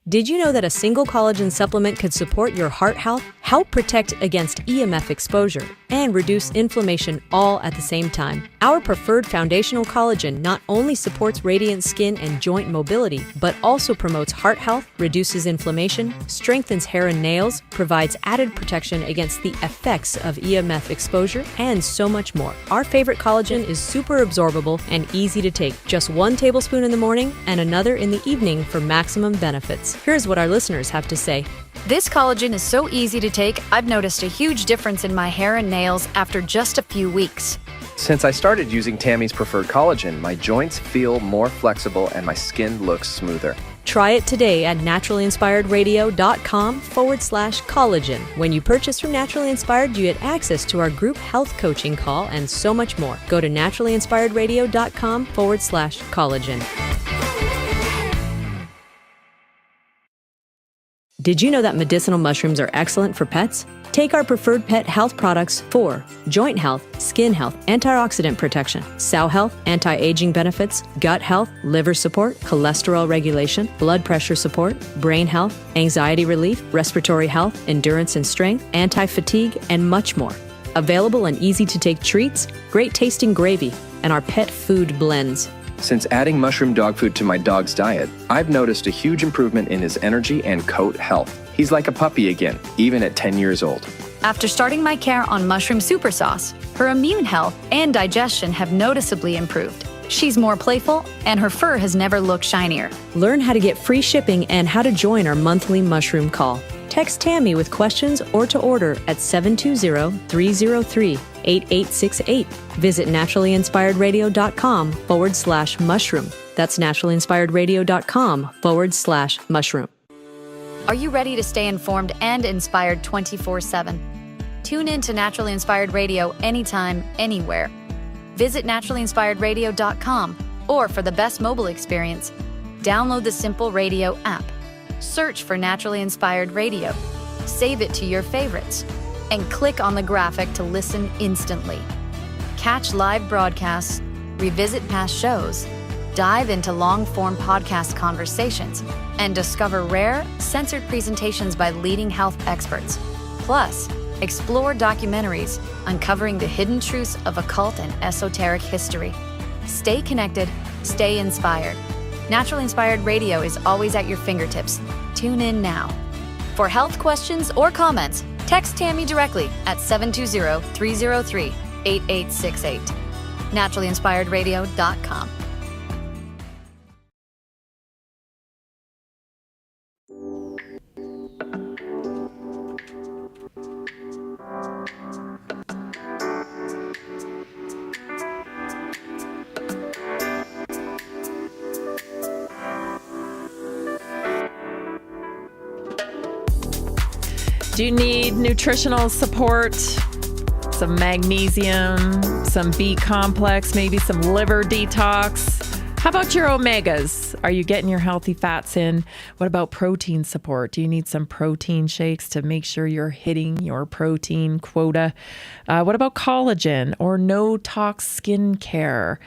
Did you know that a single collagen supplement could support your heart health, help protect against EMF exposure, and reduce inflammation all at the same time? Our preferred foundational collagen not only supports radiant skin and joint mobility, but also promotes heart health, reduces inflammation, strengthens hair and nails, provides added protection against the effects of EMF exposure, and so much more. Our favorite collagen is super absorbable and easy to take. Just 1 tablespoon in the morning and another in the evening for maximum benefits. Here's what our listeners have to say. This collagen is so easy to take, I've noticed a huge difference in my hair and nails after just a few weeks. Since I started using Tammy's preferred collagen, my joints feel more flexible and my skin looks smoother. Try it today at naturallyinspiredradio.com/collagen. When you purchase from Naturally Inspired, you get access to our group health coaching call and so much more. Go to naturallyinspiredradio.com/collagen. Did you know that medicinal mushrooms are excellent for pets? Take our preferred pet health products for joint health, skin health, antioxidant protection, sow health, anti-aging benefits, gut health, liver support, cholesterol regulation, blood pressure support, brain health, anxiety relief, respiratory health, endurance and strength, anti-fatigue, and much more. Available in easy-to-take treats, great-tasting gravy, and our pet food blends. Since adding mushroom dog food to my dog's diet, I've noticed a huge improvement in his energy and coat health. He's like a puppy again, even at 10 years old. After starting my care on mushroom super sauce, her immune health and digestion have noticeably improved. She's more playful, and her fur has never looked shinier. Learn how to get free shipping and how to join our monthly mushroom call. Text Tammy with questions or to order at 720-303-8868. Visit naturallyinspiredradio.com/mushroom. That's naturallyinspiredradio.com/mushroom. Are you ready to stay informed and inspired 24/7? Tune in to Naturally Inspired Radio anytime, anywhere. Visit naturallyinspiredradio.com, or for the best mobile experience, download the Simple Radio app. Search for Naturally Inspired Radio, save it to your favorites, and click on the graphic to listen instantly. Catch live broadcasts, revisit past shows, dive into long-form podcast conversations, and discover rare, censored presentations by leading health experts. Plus, explore documentaries uncovering the hidden truths of occult and esoteric history. Stay connected, stay inspired. Naturally Inspired Radio is always at your fingertips. Tune in now. For health questions or comments, text Tammy directly at 720-303-8868. naturallyinspiredradio.com. Do you need nutritional support? Some magnesium, some B complex, maybe some liver detox? How about your omegas? Are you getting your healthy fats in? What about protein support? Do you need some protein shakes to make sure you're hitting your protein quota? What about collagen or no tox skin care?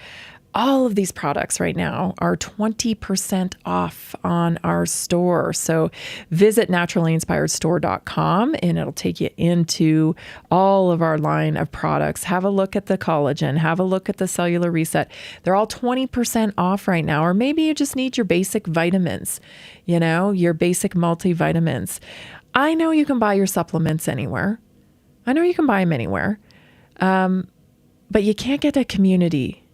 All of these products right now are 20% off on our store. So visit naturallyinspiredstore.com and it'll take you into all of our line of products. Have a look at the collagen. Have a look at the cellular reset. They're all 20% off right now. Or maybe you just need your basic vitamins, your basic multivitamins. I know you can buy your supplements anywhere. I know you can buy them anywhere. But you can't get a community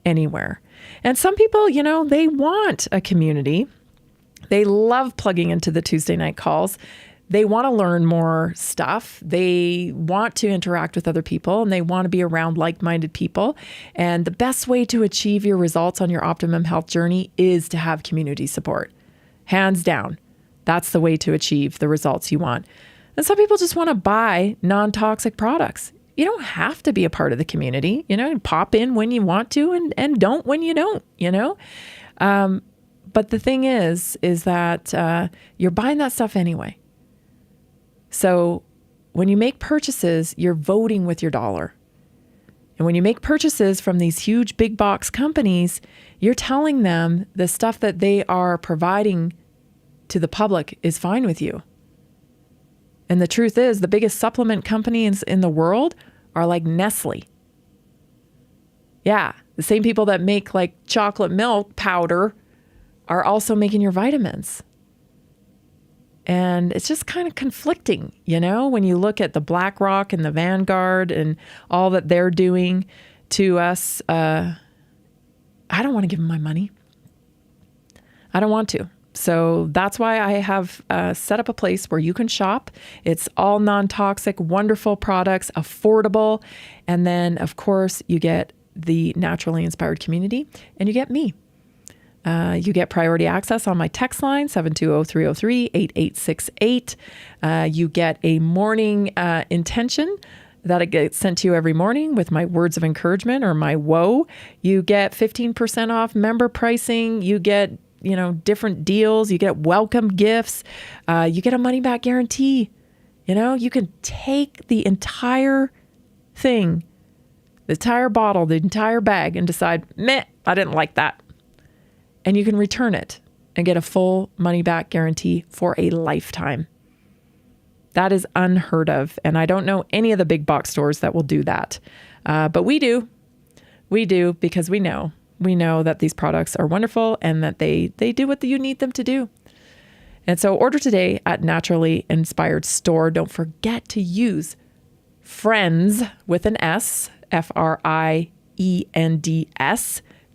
anywhere. And some people, they want a community. They love plugging into the Tuesday night calls. They want to learn more stuff. They want to interact with other people and they want to be around like-minded people. And the best way to achieve your results on your optimum health journey is to have community support. Hands down. That's the way to achieve the results you want. And some people just want to buy non-toxic products. You don't have to be a part of the community, pop in when you want to and don't when you don't, But the thing is that you're buying that stuff anyway. So when you make purchases, you're voting with your dollar. And when you make purchases from these huge big box companies, you're telling them the stuff that they are providing to the public is fine with you. And the truth is, the biggest supplement companies in the world are like Nestle. Yeah, the same people that make like chocolate milk powder are also making your vitamins. And it's just kind of conflicting, when you look at the BlackRock and the Vanguard and all that they're doing to us. I don't want to give them my money. I don't want to. So that's why I have set up a place where you can shop. It's all non-toxic, wonderful products, affordable. And then, of course, you get the Naturally Inspired community and you get me. You get priority access on my text line, 720-303-8868. You get a morning intention that gets sent to you every morning with my words of encouragement or my whoa. You get 15% off member pricing. You get different deals. You get welcome gifts. You get a money back guarantee. You can take the entire thing, the entire bottle, the entire bag and decide, meh, I didn't like that. And you can return it and get a full money back guarantee for a lifetime. That is unheard of. And I don't know any of the big box stores that will do that. But we do. We do, because we know that these products are wonderful and that they do what you need them to do. And so order today at Naturally Inspired Store. Don't forget to use FRIENDS with an S, FRIENDS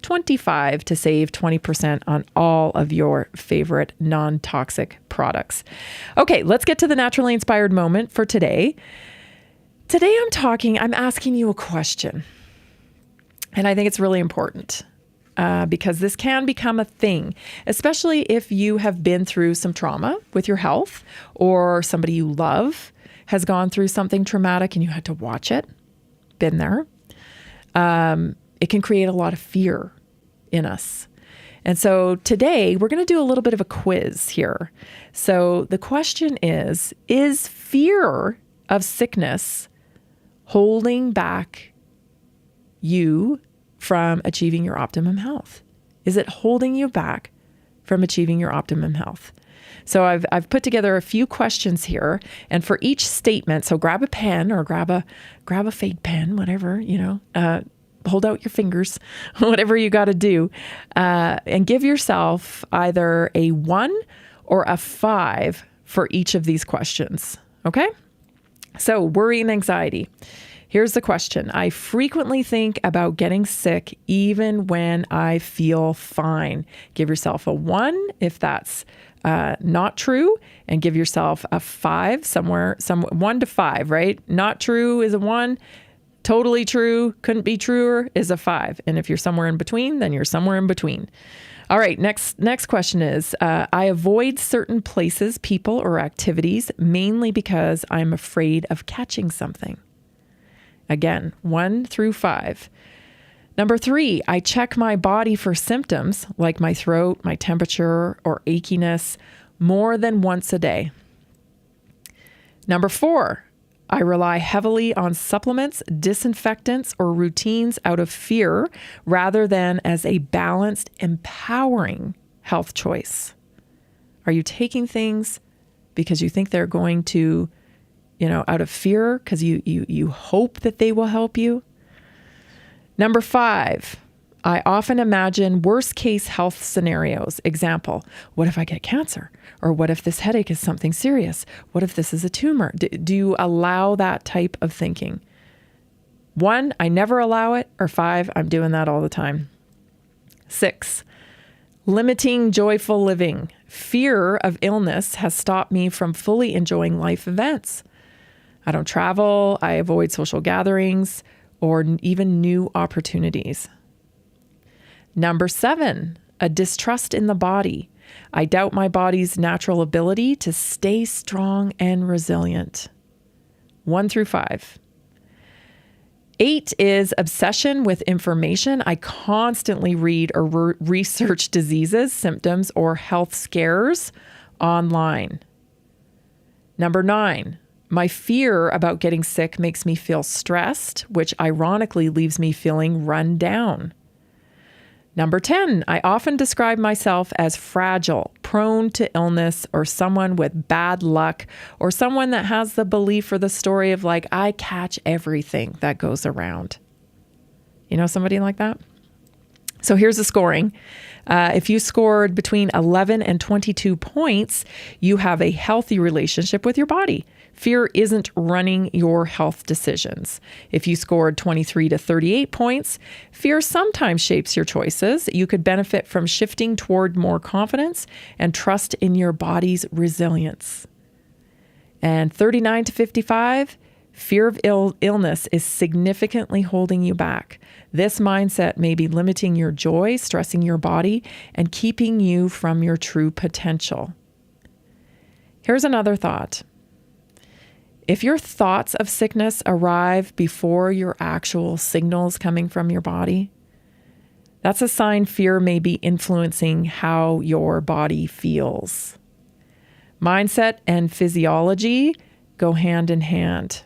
25 to save 20% on all of your favorite non-toxic products. Okay, let's get to the Naturally Inspired moment for today. Today I'm asking you a question. And I think it's really important because this can become a thing, especially if you have been through some trauma with your health, or somebody you love has gone through something traumatic and you had to watch it. Been there. It can create a lot of fear in us. And so today we're going to do a little bit of a quiz here. So the question is fear of sickness holding back you from achieving your optimum health? Is it holding you back from achieving your optimum health? So I've put together a few questions here, and for each statement, so grab a pen or grab a fake pen, whatever, hold out your fingers, whatever you got to do, and give yourself either a 1 or a 5 for each of these questions. Okay? So worry and anxiety. Here's the question. I frequently think about getting sick even when I feel fine. Give yourself a 1 if that's not true, and give yourself a 5 somewhere, 1 to 5, right? Not true is a 1. Totally true, couldn't be truer is a 5. And if you're somewhere in between, then you're somewhere in between. All right, next question is, I avoid certain places, people, or activities mainly because I'm afraid of catching something. Again, 1 through 5. Number 3, I check my body for symptoms like my throat, my temperature, or achiness more than once a day. Number 4, I rely heavily on supplements, disinfectants, or routines out of fear rather than as a balanced, empowering health choice. Are you taking things because you think they're going to, out of fear, because you hope that they will help you? Number 5, I often imagine worst case health scenarios. Example, what if I get cancer? Or what if this headache is something serious? What if this is a tumor? Do you allow that type of thinking? 1, I never allow it. Or 5, I'm doing that all the time. 6, limiting joyful living. Fear of illness has stopped me from fully enjoying life events. I don't travel. I avoid social gatherings or even new opportunities. Number 7, a distrust in the body. I doubt my body's natural ability to stay strong and resilient. 1 through 5. 8 is obsession with information. I constantly read or research diseases, symptoms, or health scares online. Number 9, my fear about getting sick makes me feel stressed, which ironically leaves me feeling run down. Number 10, I often describe myself as fragile, prone to illness, or someone with bad luck, or someone that has the belief or the story of like, I catch everything that goes around. You know somebody like that? So here's the scoring. If you scored between 11 and 22 points, you have a healthy relationship with your body. Fear isn't running your health decisions. If you scored 23 to 38 points, fear sometimes shapes your choices. You could benefit from shifting toward more confidence and trust in your body's resilience. And 39 to 55, fear of illness is significantly holding you back. This mindset may be limiting your joy, stressing your body, and keeping you from your true potential. Here's another thought. If your thoughts of sickness arrive before your actual signals coming from your body, that's a sign fear may be influencing how your body feels. Mindset and physiology go hand in hand.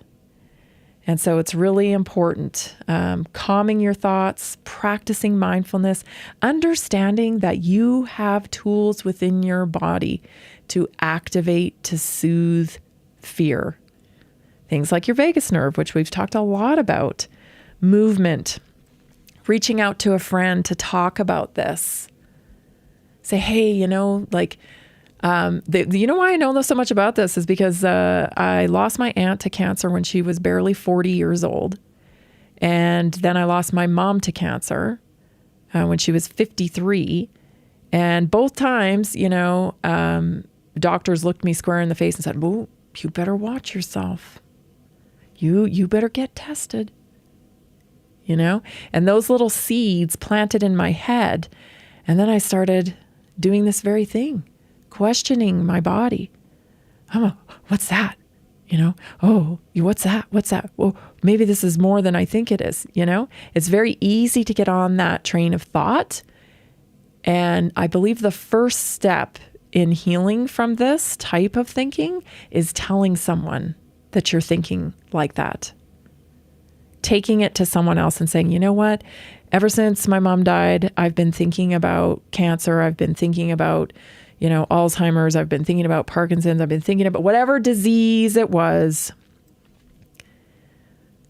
And so it's really important, calming your thoughts, practicing mindfulness, understanding that you have tools within your body to activate, to soothe fear. Things like your vagus nerve, which we've talked a lot about, movement, reaching out to a friend to talk about this. Say, hey, you know, like, you know why I know so much about this is because I lost my aunt to cancer when she was barely 40 years old. And then I lost my mom to cancer when she was 53. And both times, you know, doctors looked me square in the face and said, well, you better watch yourself. You better get tested. You know, and those little seeds planted in my head. And then I started doing this very thing, questioning my body. What's that? You know, oh, what's that? What's that? Well, maybe this is more than I think it is. You know, it's very easy to get on that train of thought. And I believe the first step in healing from this type of thinking is telling someone that you're thinking like that. Taking it to someone else and saying, you know what? Ever since my mom died, I've been thinking about cancer. I've been thinking about, you know, Alzheimer's. I've been thinking about Parkinson's. I've been thinking about whatever disease it was.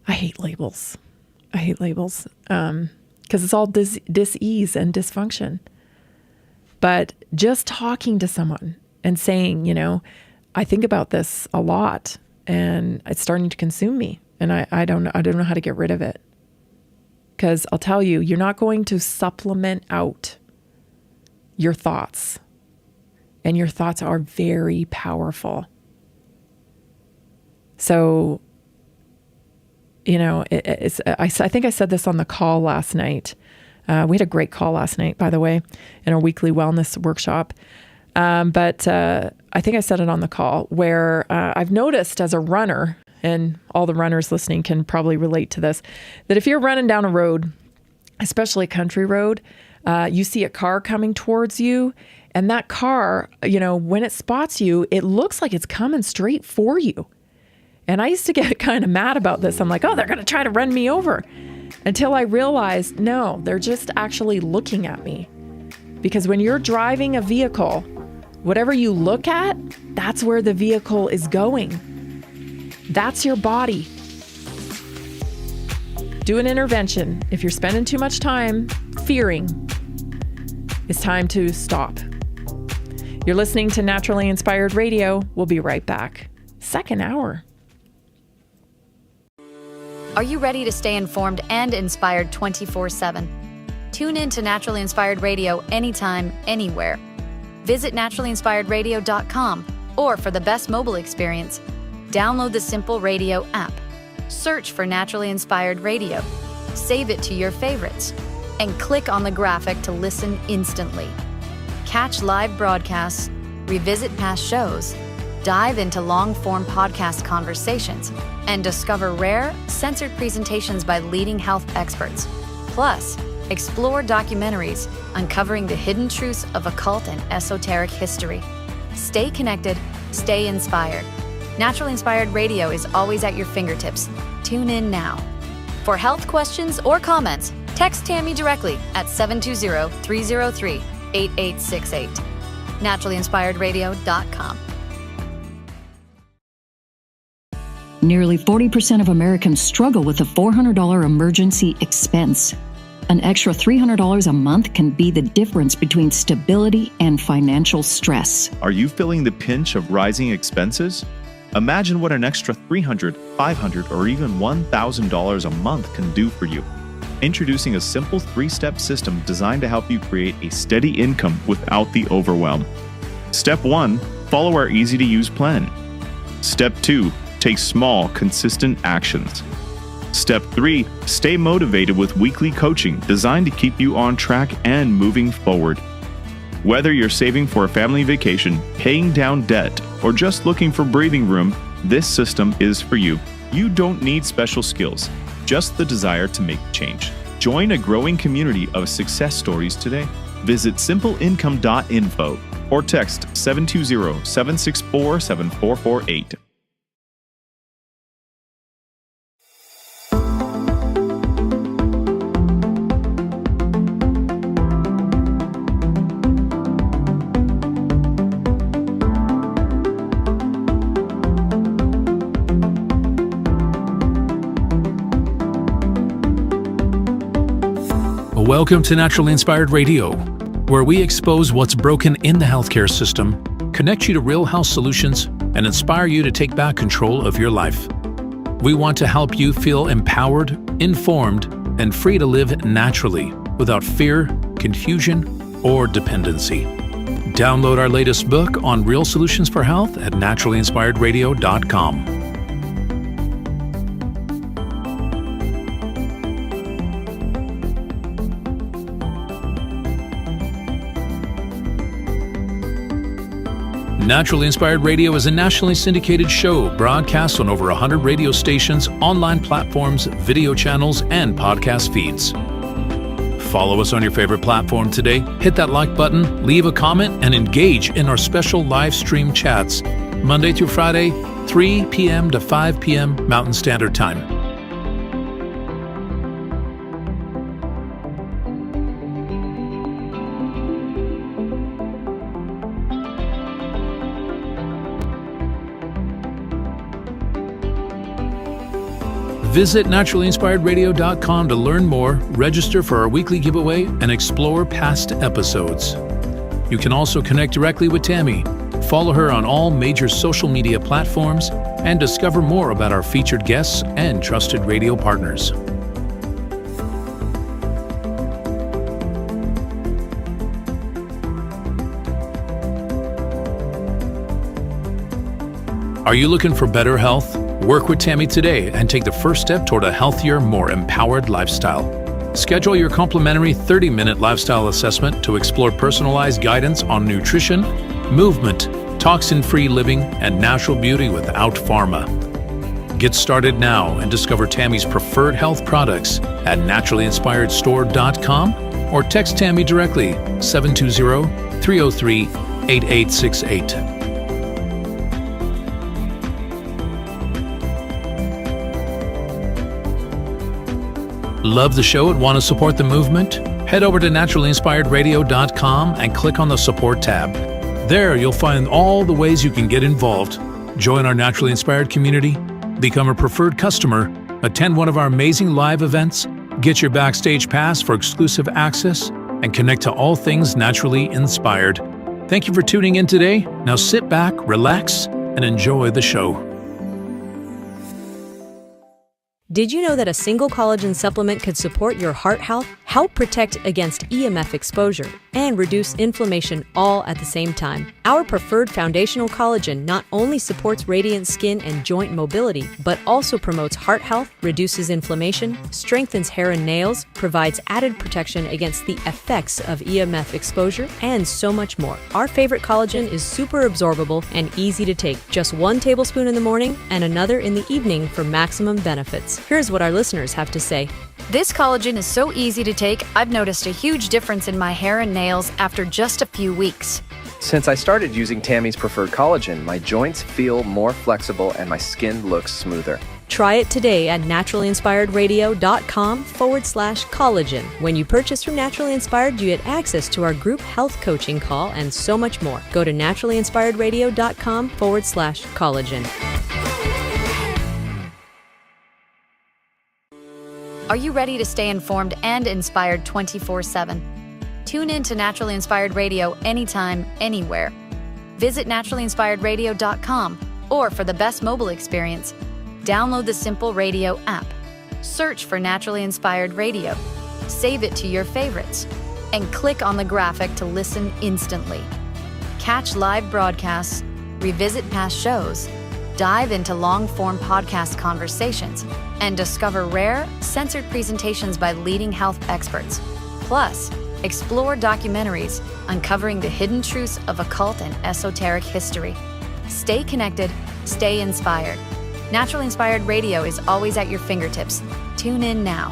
I hate labels. Because it's all dis-ease and dysfunction. But just talking to someone and saying, you know, I think about this a lot and it's starting to consume me. And I don't know how to get rid of it. Because I'll tell you, you're not going to supplement out your thoughts. And your thoughts are very powerful. So, you know, I think I said this on the call last night. We had a great call last night, by the way, in our weekly wellness workshop. But I think I said it on the call where I've noticed as a runner, and all the runners listening can probably relate to this, that if you're running down a road, especially a country road, you see a car coming towards you, and that car, you know, when it spots you, it looks like it's coming straight for you. And I used to get kind of mad about this. I'm like, oh, they're going to try to run me over. Until I realized, no, they're just actually looking at me. Because when you're driving a vehicle, whatever you look at, that's where the vehicle is going. That's your body. Do an intervention. If you're spending too much time fearing, it's time to stop. You're listening to Naturally Inspired Radio. We'll be right back. Second hour. Are you ready to stay informed and inspired 24/7? Tune in to Naturally Inspired Radio anytime, anywhere. Visit naturallyinspiredradio.com, or for the best mobile experience, download the Simple Radio app. Search for Naturally Inspired Radio. Save it to your favorites, and click on the graphic to listen instantly. Catch live broadcasts, revisit past shows, dive into long-form podcast conversations, and discover rare, censored presentations by leading health experts. Plus, explore documentaries uncovering the hidden truths of occult and esoteric history. Stay connected, stay inspired. Naturally Inspired Radio is always at your fingertips. Tune in now. For health questions or comments, text Tammy directly at 720-303-8868. naturallyinspiredradio.com. Nearly 40% of Americans struggle with a $400 emergency expense. An extra $300 a month can be the difference between stability and financial stress. Are you feeling the pinch of rising expenses? Imagine what an extra $300, $500, or even $1,000 a month can do for you. Introducing a simple 3-step system designed to help you create a steady income without the overwhelm. Step 1, follow our easy-to-use plan. Step 2, take small, consistent actions. Step 3, stay motivated with weekly coaching designed to keep you on track and moving forward. Whether you're saving for a family vacation, paying down debt, or just looking for breathing room, this system is for you. You don't need special skills, just the desire to make change. Join a growing community of success stories today. Visit simpleincome.info or text 720-764-7448. Welcome to Naturally Inspired Radio, where we expose what's broken in the healthcare system, connect you to real health solutions, and inspire you to take back control of your life. We want to help you feel empowered, informed, and free to live naturally without fear, confusion, or dependency. Download our latest book on real solutions for health at naturallyinspiredradio.com. Naturally Inspired Radio is a nationally syndicated show broadcast on over 100 radio stations, online platforms, video channels, and podcast feeds. Follow us on your favorite platform today, hit that like button, leave a comment, and engage in our special live stream chats, Monday through Friday, 3 p.m. to 5 p.m. Mountain Standard Time. Visit naturallyinspiredradio.com to learn more, register for our weekly giveaway, and explore past episodes. You can also connect directly with Tammy, follow her on all major social media platforms, and discover more about our featured guests and trusted radio partners. Are you looking for better health? Work with Tammy today and take the first step toward a healthier, more empowered lifestyle. Schedule your complimentary 30-minute lifestyle assessment to explore personalized guidance on nutrition, movement, toxin-free living, and natural beauty without pharma. Get started now and discover Tammy's preferred health products at naturallyinspiredstore.com or text Tammy directly 720-303-8868. Love the show and want to support the movement? Head over to naturallyinspiredradio.com and click on the support tab. There you'll find all the ways you can get involved. Join our Naturally Inspired community, become a preferred customer, attend one of our amazing live events, get your backstage pass for exclusive access, and connect to all things naturally inspired. Thank you for tuning in today. Now sit back, relax, and enjoy the show. Did you know that a single collagen supplement could support your heart health, help protect against EMF exposure, and reduce inflammation all at the same time? Our preferred foundational collagen not only supports radiant skin and joint mobility, but also promotes heart health, reduces inflammation, strengthens hair and nails, provides added protection against the effects of EMF exposure, and so much more. Our favorite collagen is super absorbable and easy to take. Just 1 tablespoon in the morning and another in the evening for maximum benefits. Here's what our listeners have to say. This collagen is so easy to take, I've noticed a huge difference in my hair and nails after just a few weeks. Since I started using Tammy's preferred collagen, my joints feel more flexible and my skin looks smoother. Try it today at naturallyinspiredradio.com/collagen. When you purchase from Naturally Inspired, you get access to our group health coaching call and so much more. Go to naturallyinspiredradio.com/collagen. Are you ready to stay informed and inspired 24/7? Tune in to Naturally Inspired Radio anytime, anywhere. Visit naturallyinspiredradio.com, or for the best mobile experience, download the simple radio app. Search for Naturally Inspired Radio, save it to your favorites, and click on the graphic to listen instantly. Catch live broadcasts, revisit past shows, dive into long-form podcast conversations, and discover rare, censored presentations by leading health experts. Plus, explore documentaries uncovering the hidden truths of occult and esoteric history. Stay connected, stay inspired. Naturally Inspired Radio is always at your fingertips. Tune in now.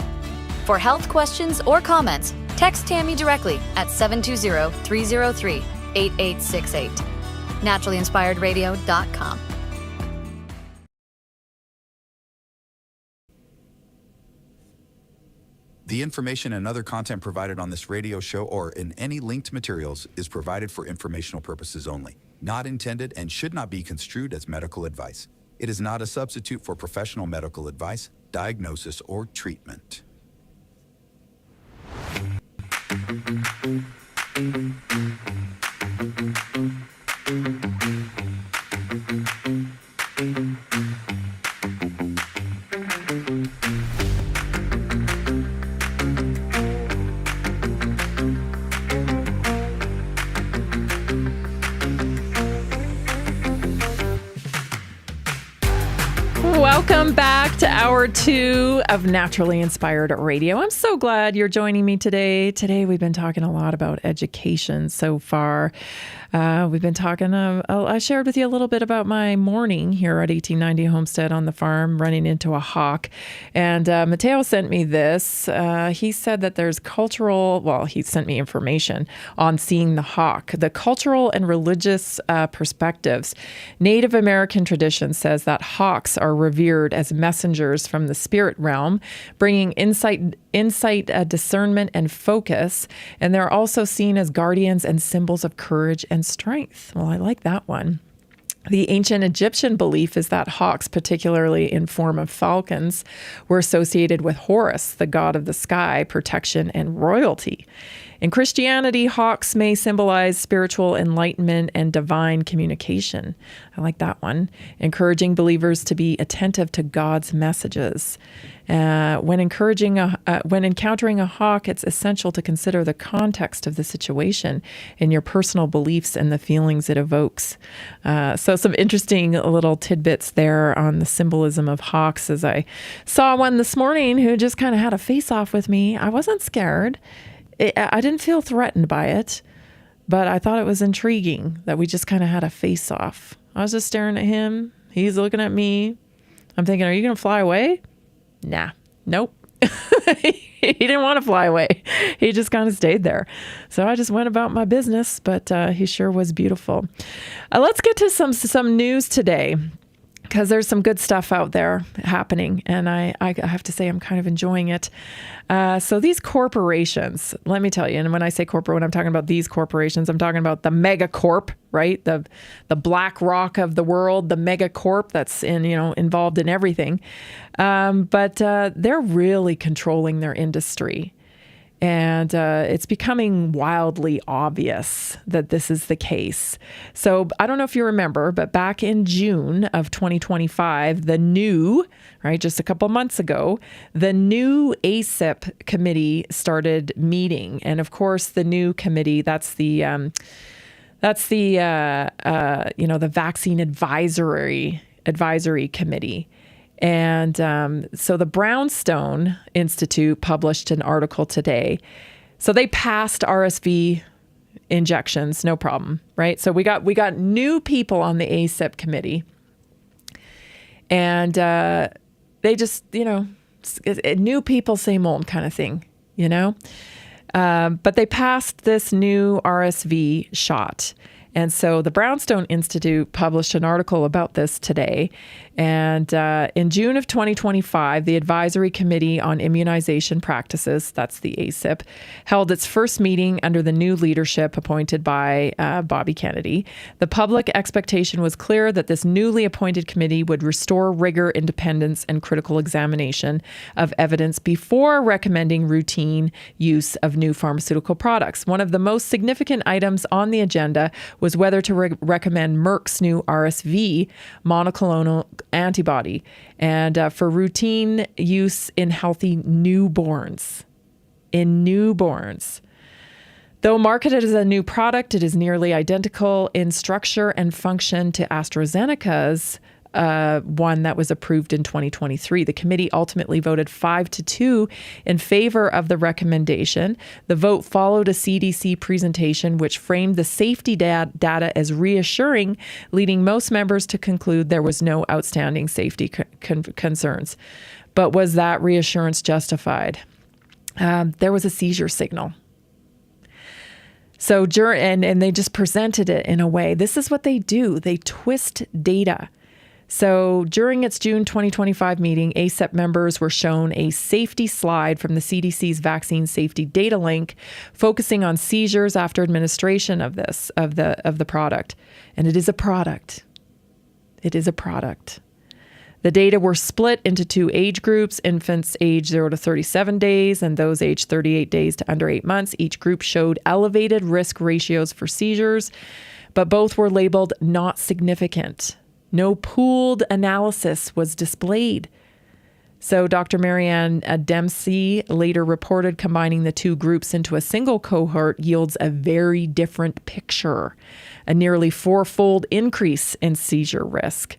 For health questions or comments, text Tammy directly at 720-303-8868. naturallyinspiredradio.com. The information and other content provided on this radio show or in any linked materials is provided for informational purposes only, not intended and should not be construed as medical advice. It is not a substitute for professional medical advice, diagnosis, or treatment. Welcome back to Hour 2 of Naturally Inspired Radio. I'm so glad you're joining me today. Today we've been talking a lot about education so far. We've been talking, I shared with you a little bit about my morning here at 1890 Homestead on the farm, running into a hawk. And Mateo sent me this. He said that there's he sent me information on seeing the hawk. The cultural and religious perspectives. Native American tradition says that hawks are revered as messengers from the spirit realm, bringing insight, discernment, and focus. And they're also seen as guardians and symbols of courage and strength. Well, I like that one. The ancient Egyptian belief is that hawks, particularly in form of falcons, were associated with Horus, the god of the sky, protection, and royalty. In Christianity, hawks may symbolize spiritual enlightenment and divine communication. I like that one. Encouraging believers to be attentive to God's messages. When encountering a hawk, it's essential to consider the context of the situation and your personal beliefs and the feelings it evokes. So some interesting little tidbits there on the symbolism of hawks. As I saw one this morning who just kind of had a face-off with me. I wasn't scared. I didn't feel threatened by it, but I thought it was intriguing that we just kind of had a face-off. I was just staring at him. He's looking at me. I'm thinking, are you going to fly away? Nah, nope. He didn't want to fly away. He just kind of stayed there. So I just went about my business, but he sure was beautiful. Let's get to some news today, because there's some good stuff out there happening, and I have to say I'm kind of enjoying it. So these corporations, let me tell you, and when I say corporate, when I'm talking about these corporations, I'm talking about the megacorp, right? The BlackRock of the world, the megacorp that's involved in everything. But they're really controlling their industry. And it's becoming wildly obvious that this is the case. So I don't know if you remember, but back in June of 2025, just a couple months ago, the new ACIP committee started meeting. And of course, the new committee, that's the vaccine advisory committee. And so the Brownstone Institute published an article today. So they passed RSV injections, no problem, right? So we got new people on the ACIP committee, and they just, new people, same old kind of thing, But they passed this new RSV shot. And so the Brownstone Institute published an article about this today. And in June of 2025, the Advisory Committee on Immunization Practices, that's the ACIP, held its first meeting under the new leadership appointed by Bobby Kennedy. The public expectation was clear that this newly appointed committee would restore rigor, independence, and critical examination of evidence before recommending routine use of new pharmaceutical products. One of the most significant items on the agenda was whether to recommend Merck's new RSV monoclonal antibody and for routine use in healthy newborns. Though marketed as a new product, it is nearly identical in structure and function to AstraZeneca's one that was approved in 2023. The committee ultimately voted 5-2 in favor of the recommendation. The vote followed a CDC presentation which framed the safety data as reassuring, leading most members to conclude there was no outstanding safety concerns. But was that reassurance justified? There was a seizure signal. So and they just presented it in a way. This is what they do. They twist data. So during its June 2025 meeting, ACIP members were shown a safety slide from the CDC's vaccine safety data link, focusing on seizures after administration of the product. And it is a product. The data were split into two age groups, infants age 0 to 37 days and those age 38 days to under 8 months. Each group showed elevated risk ratios for seizures, but both were labeled not significant. No pooled analysis was displayed. So Dr. Marianne Dempsey later reported combining the two groups into a single cohort yields a very different picture, a nearly 4-fold increase in seizure risk.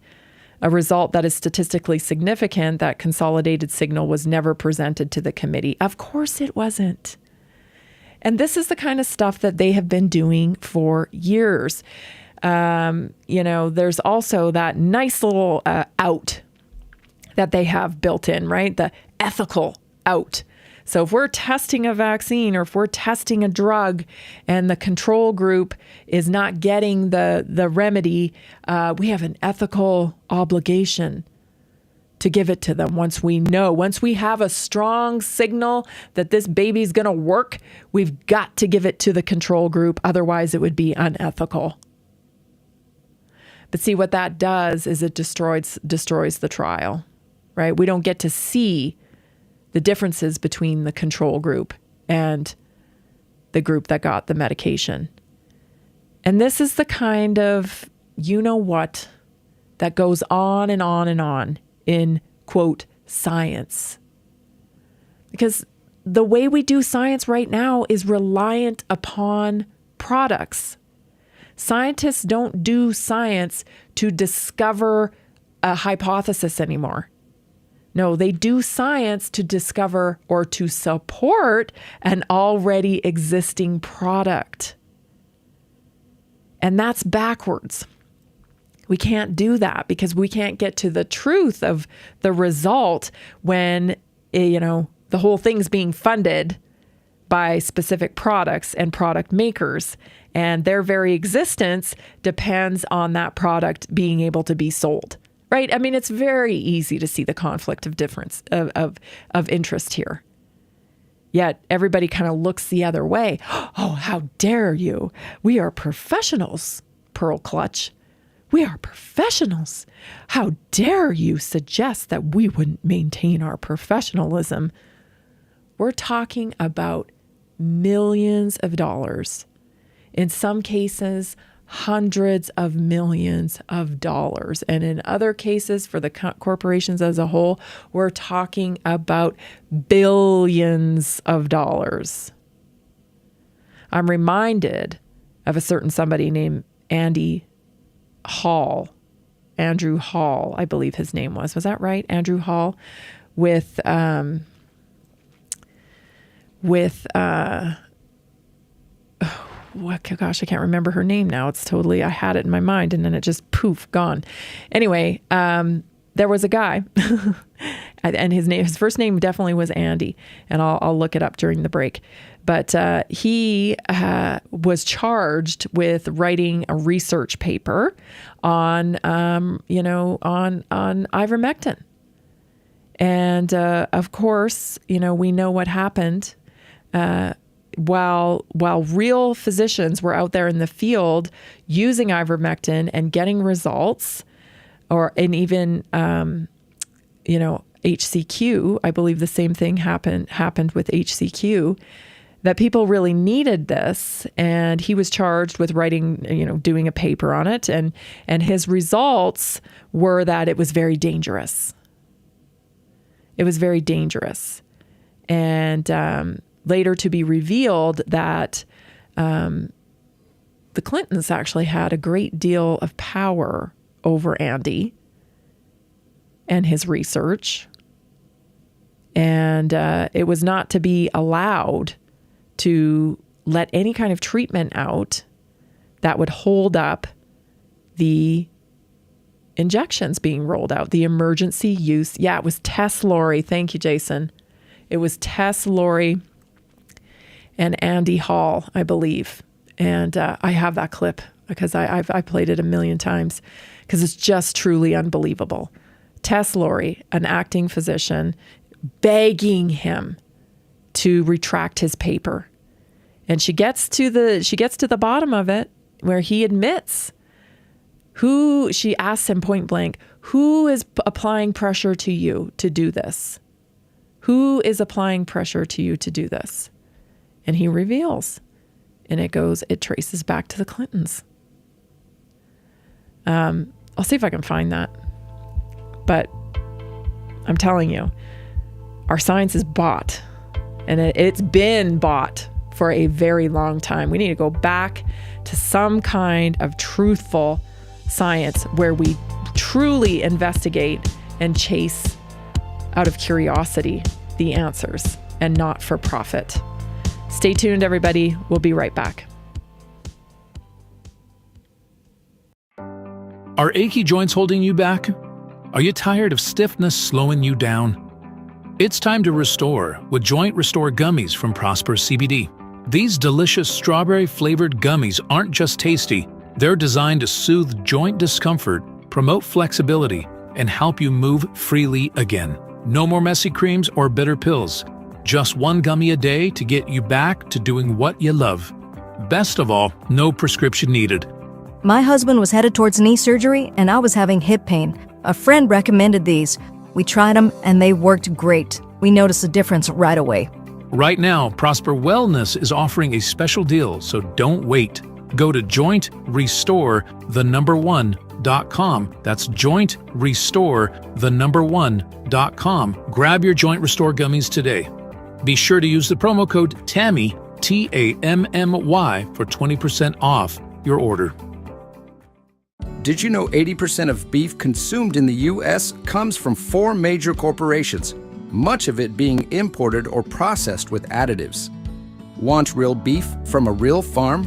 a result that is statistically significant, that consolidated signal was never presented to the committee. Of course it wasn't. And this is the kind of stuff that they have been doing for years. There's also that nice little out that they have built in, right? The ethical out. So if we're testing a vaccine or if we're testing a drug and the control group is not getting the remedy, we have an ethical obligation to give it to them once we have a strong signal that this baby's going to work, we've got to give it to the control group. Otherwise, it would be unethical. But see, what that does is it destroys the trial, right? We don't get to see the differences between the control group and the group that got the medication. And this is the kind of, that goes on and on and on in, quote, science. Because the way we do science right now is reliant upon products. Scientists don't do science to discover a hypothesis anymore. No, they do science to discover or to support an already existing product. And that's backwards. We can't do that because we can't get to the truth of the result when, the whole thing's being funded by specific products and product makers. And their very existence depends on that product being able to be sold. Right? I mean, it's very easy to see the conflict of difference of interest here. Yet everybody kind of looks the other way. Oh, how dare you? We are professionals, Pearl Clutch. We are professionals. How dare you suggest that we wouldn't maintain our professionalism? We're talking about millions of dollars. In some cases, hundreds of millions of dollars. And in other cases, for the corporations as a whole, we're talking about billions of dollars. I'm reminded of a certain somebody named Andrew Hall, I believe his name was. Was that right? Andrew Hall with gosh, I can't remember her name now. It's totally, I had it in my mind and then it just poof, gone. Anyway, there was a guy and his first name definitely was Andy, and I'll look it up during the break. But he was charged with writing a research paper on ivermectin. And of course, we know what happened. While real physicians were out there in the field using ivermectin and getting results, and even HCQ, I believe the same thing happened with HCQ, that people really needed this, and he was charged with writing, doing a paper on it, and his results were that it was very dangerous. It was very dangerous, and later to be revealed that the Clintons actually had a great deal of power over Andy and his research. And it was not to be allowed to let any kind of treatment out that would hold up the injections being rolled out, the emergency use. Yeah, it was Tess Laurie. Thank you, Jason. It was Tess Laurie and Andy Hall, I believe. And I have that clip because I've played it a million times because it's just truly unbelievable. Tess Laurie, an acting physician, begging him to retract his paper. And she gets to the bottom of it where he admits she asks him point blank, who is applying pressure to you to do this? Who is applying pressure to you to do this? And he reveals, and it traces back to the Clintons. I'll see if I can find that. But I'm telling you, our science is bought, and it's been bought for a very long time. We need to go back to some kind of truthful science where we truly investigate and chase out of curiosity the answers and not for profit. Stay tuned, everybody. We'll be right back. Are achy joints holding you back? Are you tired of stiffness slowing you down? It's time to restore with Joint Restore Gummies from Prosper CBD. These delicious strawberry-flavored gummies aren't just tasty, they're designed to soothe joint discomfort, promote flexibility, and help you move freely again. No more messy creams or bitter pills. Just one gummy a day to get you back to doing what you love. Best of all, no prescription needed. My husband was headed towards knee surgery, and I was having hip pain. A friend recommended these. We tried them, and they worked great. We noticed a difference right away. Right now, Prosper Wellness is offering a special deal, so don't wait. Go to jointrestore1.com. That's jointrestore1.com. Grab your Joint Restore gummies today. Be sure to use the promo code TAMMY, TAMMY, for 20% off your order. Did you know 80% of beef consumed in the U.S. comes from 4 major corporations, much of it being imported or processed with additives? Want real beef from a real farm?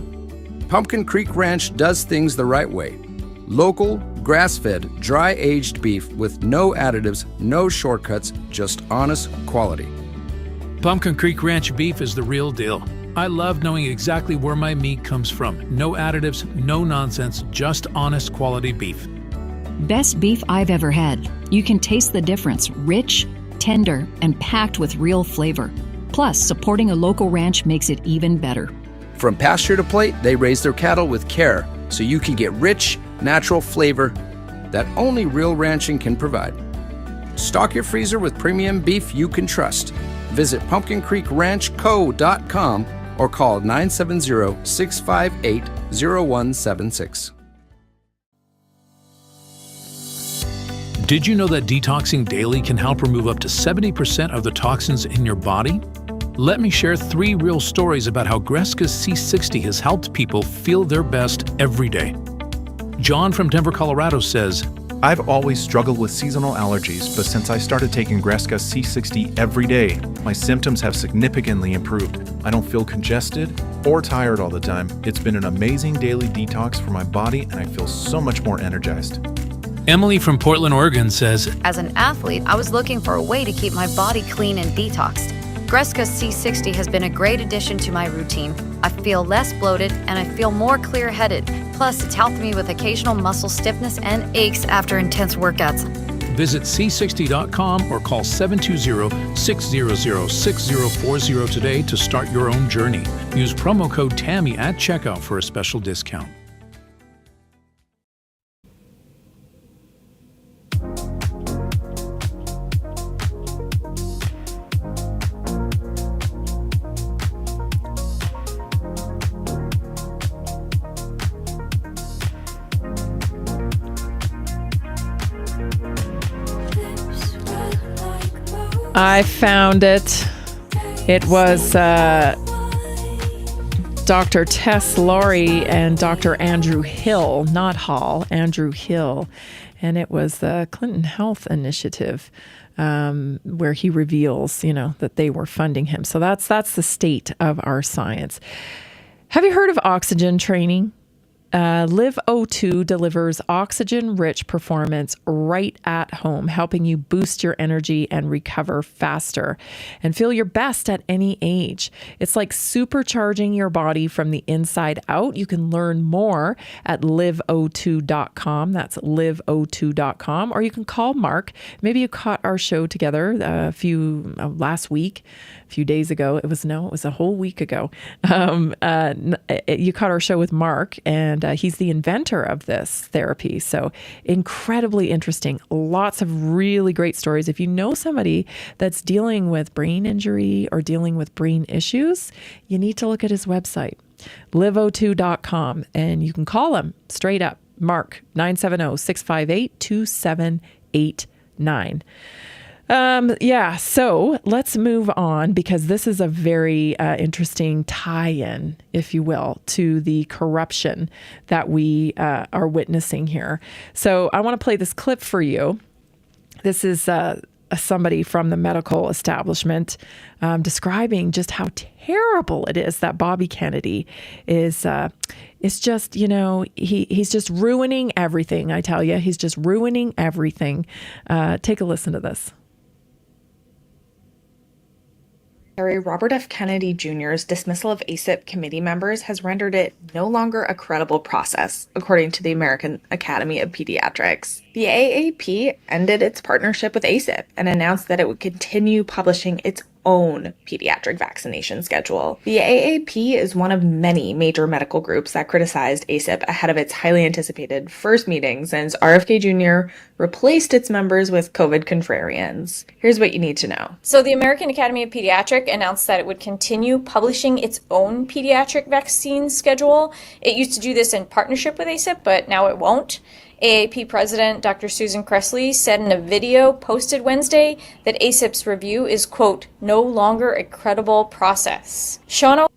Pumpkin Creek Ranch does things the right way. Local, grass-fed, dry-aged beef with no additives, no shortcuts, just honest quality. Pumpkin Creek Ranch beef is the real deal. I love knowing exactly where my meat comes from. No additives, no nonsense, just honest quality beef. Best beef I've ever had. You can taste the difference. Rich, tender, and packed with real flavor. Plus, supporting a local ranch makes it even better. From pasture to plate, they raise their cattle with care, so you can get rich, natural flavor that only real ranching can provide. Stock your freezer with premium beef you can trust. Visit pumpkincreekranchco.com or call 970-658-0176. Did you know that detoxing daily can help remove up to 70% of the toxins in your body? Let me share 3 real stories about how Gresca's C60 has helped people feel their best every day. John from Denver, Colorado says, I've always struggled with seasonal allergies, but since I started taking Gresca C60 every day, my symptoms have significantly improved. I don't feel congested or tired all the time. It's been an amazing daily detox for my body, and I feel so much more energized. Emily from Portland, Oregon says, As an athlete, I was looking for a way to keep my body clean and detoxed. Gresca C60 has been a great addition to my routine. I feel less bloated and I feel more clear-headed. Plus, it's helped me with occasional muscle stiffness and aches after intense workouts. Visit c60.com or call 720-600-6040 today to start your own journey. Use promo code TAMMY at checkout for a special discount. I found it. It was Dr. Tess Laurie and Dr. Andrew Hill, not Hall, Andrew Hill. And it was the Clinton Health Initiative where he reveals, that they were funding him. So that's the state of our science. Have you heard of oxygen training? Live O2 delivers oxygen-rich performance right at home, helping you boost your energy and recover faster and feel your best at any age. It's like supercharging your body from the inside out. You can learn more at liveO2.com. That's liveO2.com. Or you can call Mark. Maybe you caught our show together last week, a few days ago. It was a whole week ago. You caught our show with Mark, and he's the inventor of this therapy. So incredibly interesting. Lots of really great stories. If you know somebody that's dealing with brain injury or dealing with brain issues, you need to look at his website, liveO2.com, and you can call him straight up, Mark, 970-658-2789. Yeah, so let's move on because this is a very interesting tie-in, if you will, to the corruption that we are witnessing here. So I want to play this clip for you. This is somebody from the medical establishment describing just how terrible it is that Bobby Kennedy is just, he's just ruining everything. I tell you, he's just ruining everything. Take a listen to this. Robert F. Kennedy Jr.'s dismissal of ACIP committee members has rendered it no longer a credible process, according to the American Academy of Pediatrics. The AAP ended its partnership with ACIP and announced that it would continue publishing its own pediatric vaccination schedule. The AAP is one of many major medical groups that criticized ACIP ahead of its highly anticipated first meeting since RFK Jr. replaced its members with COVID contrarians. Here's what you need to know. So the American Academy of Pediatrics announced that it would continue publishing its own pediatric vaccine schedule. It used to do this in partnership with ACIP, but now it won't. AAP President Dr. Susan Kressley said in a video posted Wednesday that ACIP's review is, quote, no longer a credible process. Shauna?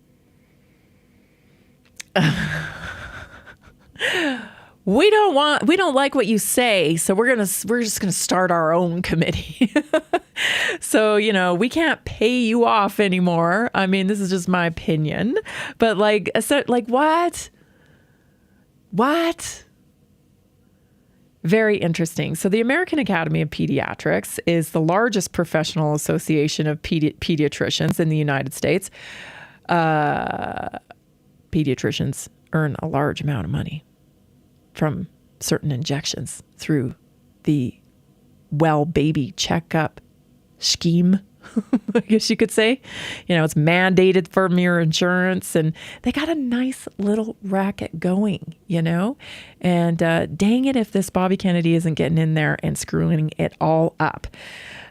We don't like what you say, so we're just gonna start our own committee. So, we can't pay you off anymore. I mean, this is just my opinion, but what? What? Very interesting. So the American Academy of Pediatrics is the largest professional association of pediatricians in the United States. Pediatricians earn a large amount of money from certain injections through the well baby checkup scheme, I guess you could say. It's mandated from your insurance, and they got a nice little racket going, and dang it if this Bobby Kennedy isn't getting in there and screwing it all up.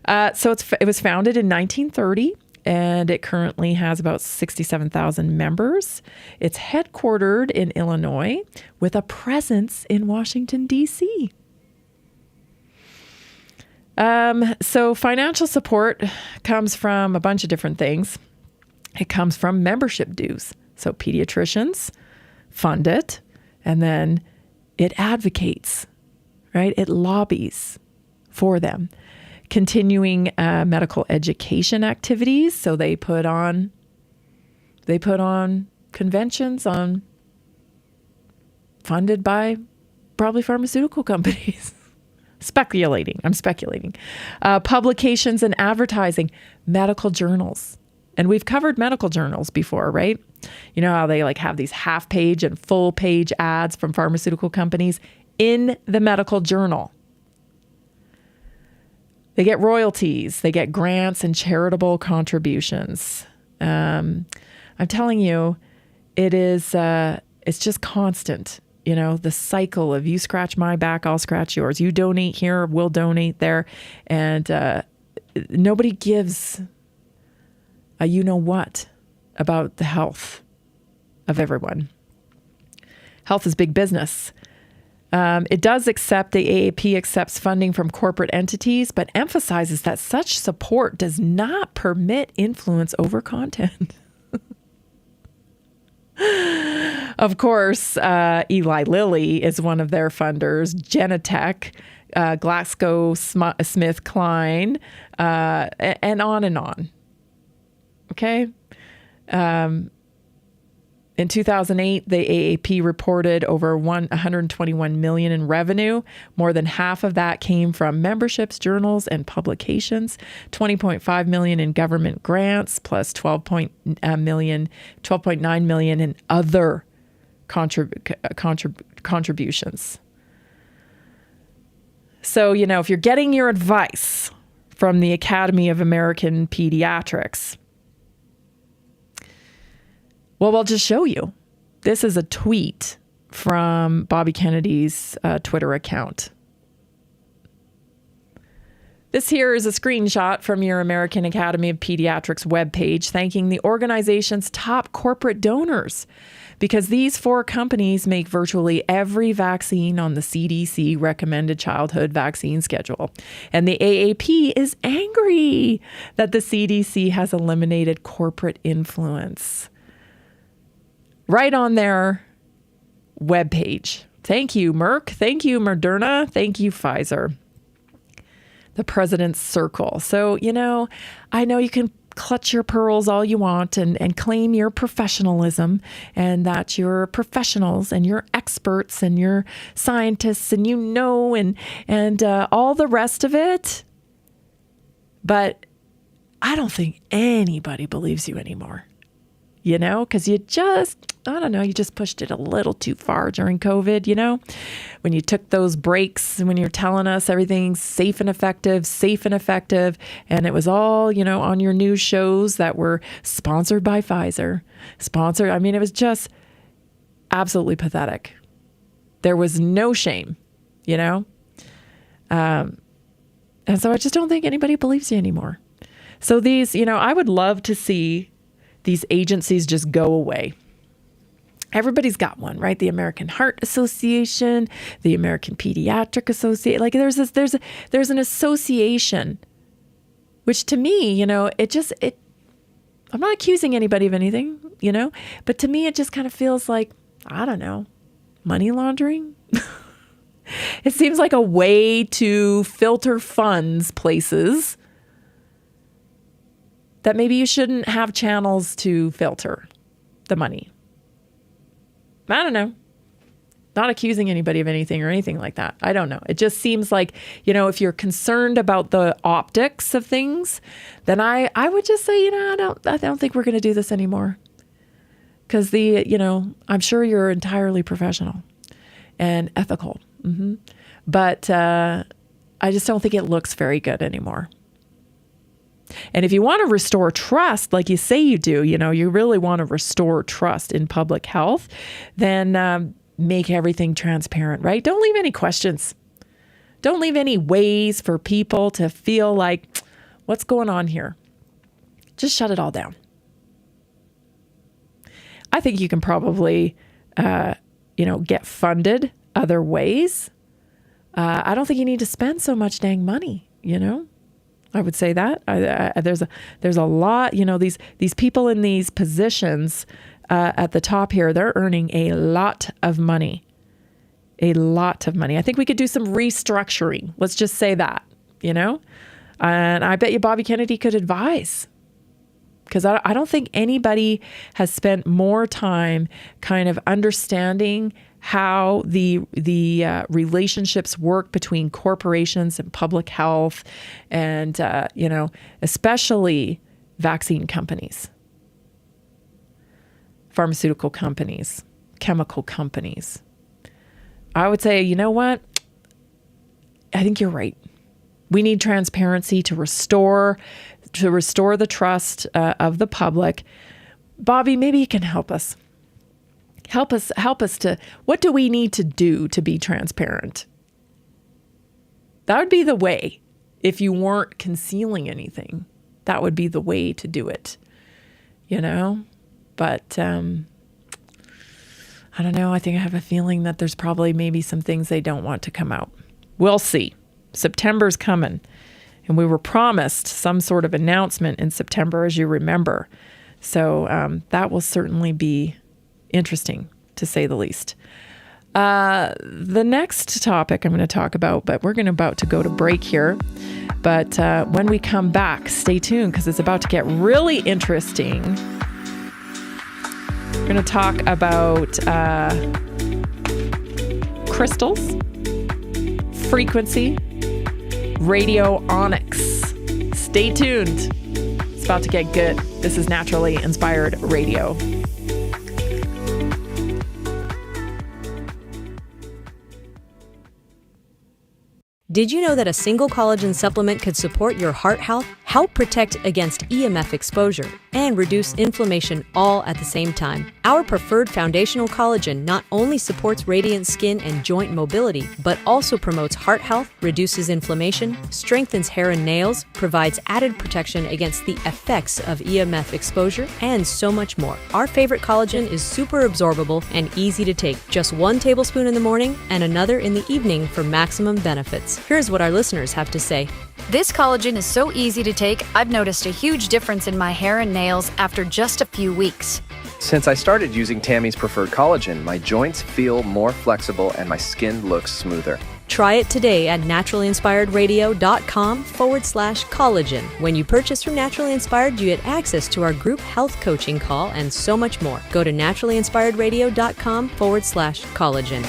So it was founded in 1930, and it currently has about 67,000 members. It's headquartered in Illinois with a presence in Washington, D.C. So financial support comes from a bunch of different things. It comes from membership dues. So pediatricians fund it, and then it advocates, right? It lobbies for them. Continuing medical education activities. So they put on conventions funded by probably pharmaceutical companies. I'm speculating. Publications and advertising, medical journals. And we've covered medical journals before, right? You know how they have these half-page and full-page ads from pharmaceutical companies in the medical journal. They get royalties. They get grants and charitable contributions. I'm telling you, it's just constant. The cycle of you scratch my back, I'll scratch yours. You donate here, we'll donate there. And nobody gives a you-know-what about the health of everyone. Health is big business. It does accept, the AAP accepts funding from corporate entities, but emphasizes that such support does not permit influence over content. Of course, Eli Lilly is one of their funders, Genentech, GlaxoSmithKline, and on and on. Okay? In 2008, the AAP reported over $121 million in revenue. More than half of that came from memberships, journals, and publications. $20.5 million in government grants, plus $12.9 million in other contributions. So, if you're getting your advice from the Academy of American Pediatrics, well, I'll just show you. This is a tweet from Bobby Kennedy's Twitter account. This here is a screenshot from your American Academy of Pediatrics webpage thanking the organization's top corporate donors, because these 4 companies make virtually every vaccine on the CDC recommended childhood vaccine schedule. And the AAP is angry that the CDC has eliminated corporate influence right on their webpage. Thank you, Merck. Thank you, Moderna. Thank you, Pfizer. The president's circle. So, I know you can clutch your pearls all you want and claim your professionalism and that you're professionals and you're experts and you're scientists and and all the rest of it. But I don't think anybody believes you anymore, because you just pushed it a little too far during COVID, when you took those breaks and when you're telling us everything's safe and effective. And it was all, on your news shows that were sponsored by Pfizer. It was just absolutely pathetic. There was no shame, And so I just don't think anybody believes you anymore. So these, I would love to see these agencies just go away. Everybody's got one, right? The American Heart Association, the American Pediatric Association. Like there's an association, which to me, I'm not accusing anybody of anything, but to me, it just kind of feels like, I don't know, money laundering. It seems like a way to filter funds places that maybe you shouldn't have channels to filter the money. I don't know. Not accusing anybody of anything or anything like that. I don't know. It just seems like, if you're concerned about the optics of things, then I would just say, I don't think we're going to do this anymore. Because I'm sure you're entirely professional and ethical. Mm-hmm. But I just don't think it looks very good anymore. And if you want to restore trust, like you say you do, you really want to restore trust in public health, then make everything transparent, right? Don't leave any questions. Don't leave any ways for people to feel like, what's going on here? Just shut it all down. I think you can probably, get funded other ways. I don't think you need to spend so much dang money, I would say that there's a lot, these people in these positions at the top here, they're earning a lot of money. I think we could do some restructuring. Let's just say that, and I bet you Bobby Kennedy could advise, because I don't think anybody has spent more time kind of understanding how the relationships work between corporations and public health and, especially vaccine companies, pharmaceutical companies, chemical companies. I would say, you know what? I think you're right. We need transparency to restore the trust of the public. Bobby, maybe you can help us. Help us to, what do we need to do to be transparent? That would be the way. If you weren't concealing anything, that would be the way to do it, But I don't know. I think I have a feeling that there's probably maybe some things they don't want to come out. We'll see. September's coming. And we were promised some sort of announcement in September, as you remember. So that will certainly be interesting, to say the least. The next topic I'm going to talk about, but we're about to go to break here. But when we come back, stay tuned, because it's about to get really interesting. We're going to talk about crystals, frequency, radionics. Stay tuned. It's about to get good. This is Naturally Inspired Radio. Did you know that a single collagen supplement could support your heart health, help protect against EMF exposure, and reduce inflammation all at the same time. Our preferred foundational collagen not only supports radiant skin and joint mobility, but also promotes heart health, reduces inflammation, strengthens hair and nails, provides added protection against the effects of EMF exposure, and so much more. Our favorite collagen is super absorbable and easy to take. Just 1 tablespoon in the morning and another in the evening for maximum benefits. Here's what our listeners have to say. This collagen is so easy to take, I've noticed a huge difference in my hair and nails after just a few weeks. Since I started using Tammy's preferred collagen, my joints feel more flexible and my skin looks smoother. Try it today at naturalinspiredradio.com/collagen. When you purchase from Naturally Inspired, you get access to our group health coaching call and so much more. Go to naturalinspiredradio.com/collagen.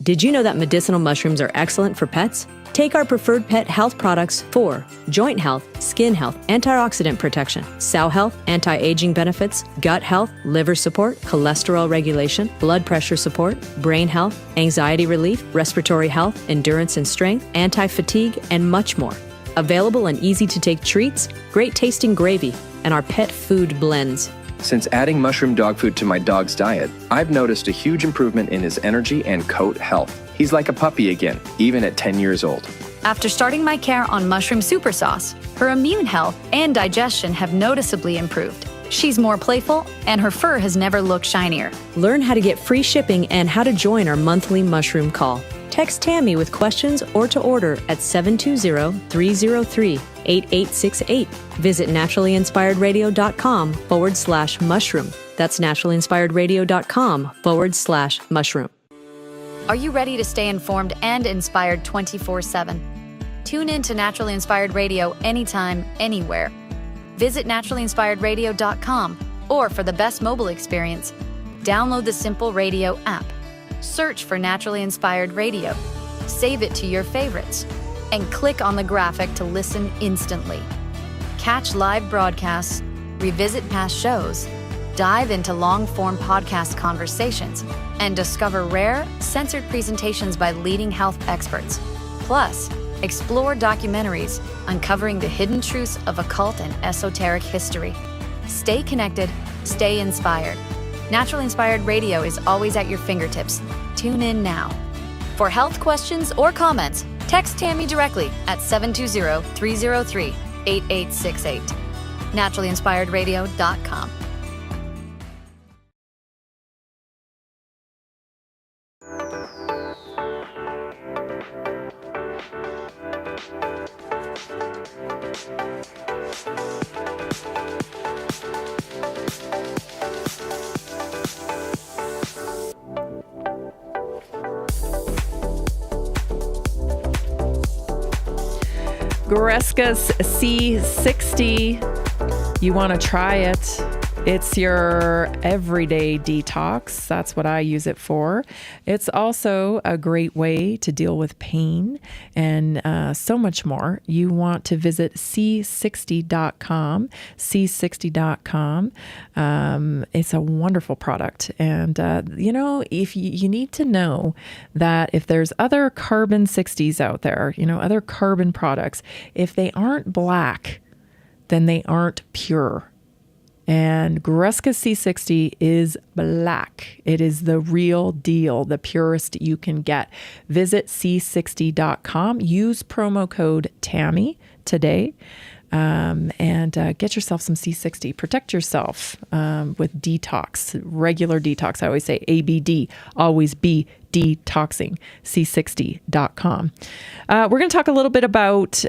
Did you know that medicinal mushrooms are excellent for pets? Take our preferred pet health products for joint health, skin health, antioxidant protection, cell health, anti-aging benefits, gut health, liver support, cholesterol regulation, blood pressure support, brain health, anxiety relief, respiratory health, endurance and strength, anti-fatigue, and much more. Available in easy-to-take treats, great-tasting gravy, and our pet food blends. Since adding mushroom dog food to my dog's diet, I've noticed a huge improvement in his energy and coat health. He's like a puppy again, even at 10 years old. After starting my care on mushroom super sauce, her immune health and digestion have noticeably improved. She's more playful, and her fur has never looked shinier. Learn how to get free shipping and how to join our monthly mushroom call. Text Tammy with questions or to order at 720-303-8868. Visit naturalinspiredradio.com/mushroom. That's naturalinspiredradio.com/mushroom. Are you ready to stay informed and inspired 24/7? Tune in to Naturally Inspired Radio anytime, anywhere. Visit naturalinspiredradio.com, or for the best mobile experience, download the Simple Radio app. Search for Naturally Inspired Radio, save it to your favorites, and click on the graphic to listen instantly. Catch live broadcasts, revisit past shows, dive into long-form podcast conversations, and discover rare, censored presentations by leading health experts. Plus, explore documentaries uncovering the hidden truths of occult and esoteric history. Stay connected, stay inspired. Naturally Inspired Radio is always at your fingertips. Tune in now. For health questions or comments, text Tammy directly at 720-303-8868. naturalinspiredradio.com. Goreska's C60. You want to try it. It's your everyday detox. That's what I use it for. It's also a great way to deal with pain and so much more. You want to visit C60.com, C60.com. It's a wonderful product. And, if you need to know that if there's other carbon 60s out there, other carbon products, if they aren't black, then they aren't pure. And Goreska C60 is black. It is the real deal, the purest you can get. Visit C60.com. Use promo code Tammy today and get yourself some C60. Protect yourself with detox, regular detox. I always say ABD, always be detoxing, C60.com. We're going to talk a little bit about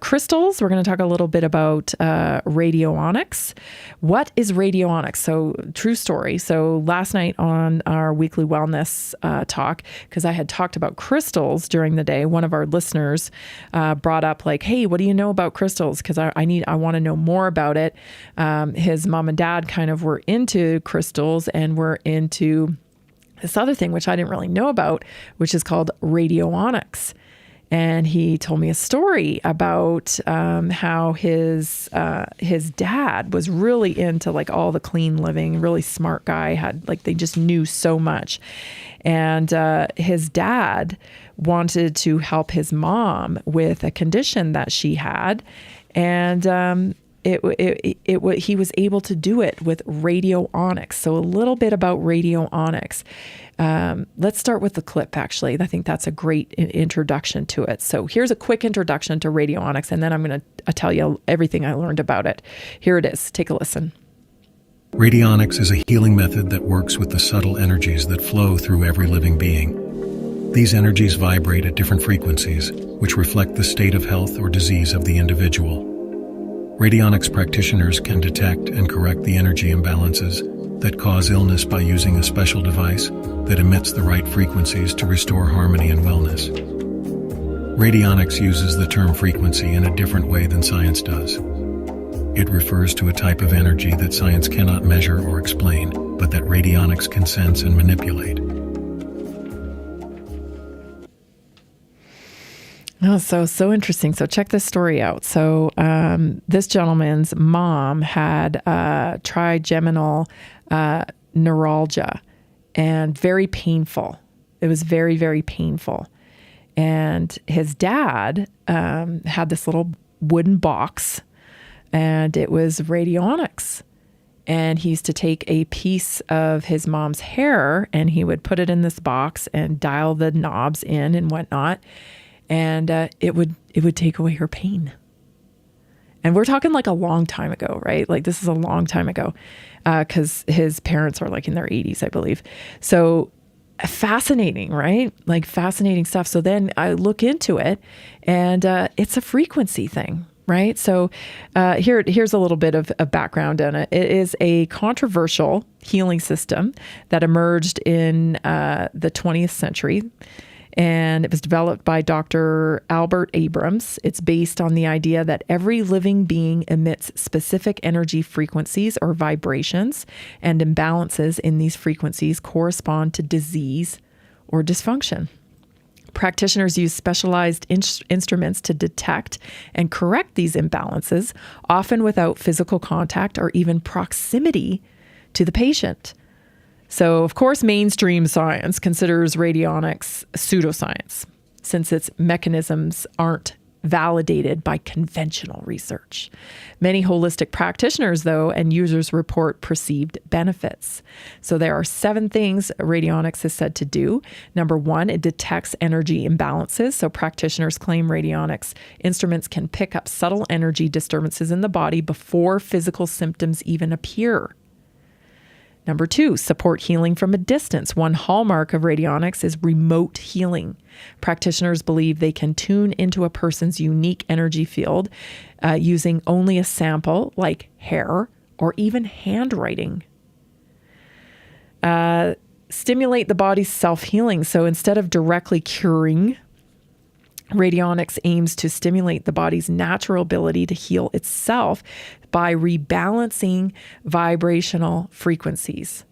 crystals. We're going to talk a little bit about radionics. What is radionics? So, true story. So, last night on our weekly wellness talk, because I had talked about crystals during the day, one of our listeners brought up like, hey, what do you know about crystals? Because I want to know more about it. His mom and dad kind of were into crystals and were into this other thing, which I didn't really know about, which is called radionics. And he told me a story about how his dad was really into like all the clean living, really smart guy, had like, they just knew so much. And his dad wanted to help his mom with a condition that she had. And he was able to do it with radionics. So a little bit about radionics. Let's start with the clip, actually. I think that's a great introduction to it. So here's a quick introduction to radionics, and then I'm going to tell you everything I learned about it. Here it is. Take a listen. Radionics is a healing method that works with the subtle energies that flow through every living being. These energies vibrate at different frequencies, which reflect the state of health or disease of the individual. Radionics practitioners can detect and correct the energy imbalances that cause illness by using a special device that emits the right frequencies to restore harmony and wellness. Radionics uses the term frequency in a different way than science does. It refers to a type of energy that science cannot measure or explain, but that radionics can sense and manipulate. Oh, so interesting. So check this story out. So this gentleman's mom had trigeminal neuralgia, and very painful. It was very, very painful. And his dad had this little wooden box, and it was radionics. And he used to take a piece of his mom's hair, and he would put it in this box and dial the knobs in and whatnot. And it would take away her pain. And we're talking like a long time ago, right? Like this is a long time ago, because his parents are like in their 80s, I believe. So fascinating, right? Like fascinating stuff. So then I look into it, and it's a frequency thing, right? So here's a little bit of a background on it. It is a controversial healing system that emerged in the 20th century. And it was developed by Dr. Albert Abrams. It's based on the idea that every living being emits specific energy frequencies or vibrations, and imbalances in these frequencies correspond to disease or dysfunction. Practitioners use specialized instruments to detect and correct these imbalances, often without physical contact or even proximity to the patient. So, of course, mainstream science considers radionics pseudoscience, since its mechanisms aren't validated by conventional research. Many holistic practitioners, though, and users report perceived benefits. So there are 7 things radionics is said to do. Number 1, it detects energy imbalances. So practitioners claim radionics instruments can pick up subtle energy disturbances in the body before physical symptoms even appear. Number 2, support healing from a distance. One hallmark of radionics is remote healing. Practitioners believe they can tune into a person's unique energy field using only a sample like hair or even handwriting. Stimulate the body's self-healing. So instead of directly curing, radionics aims to stimulate the body's natural ability to heal itself by rebalancing vibrational frequencies.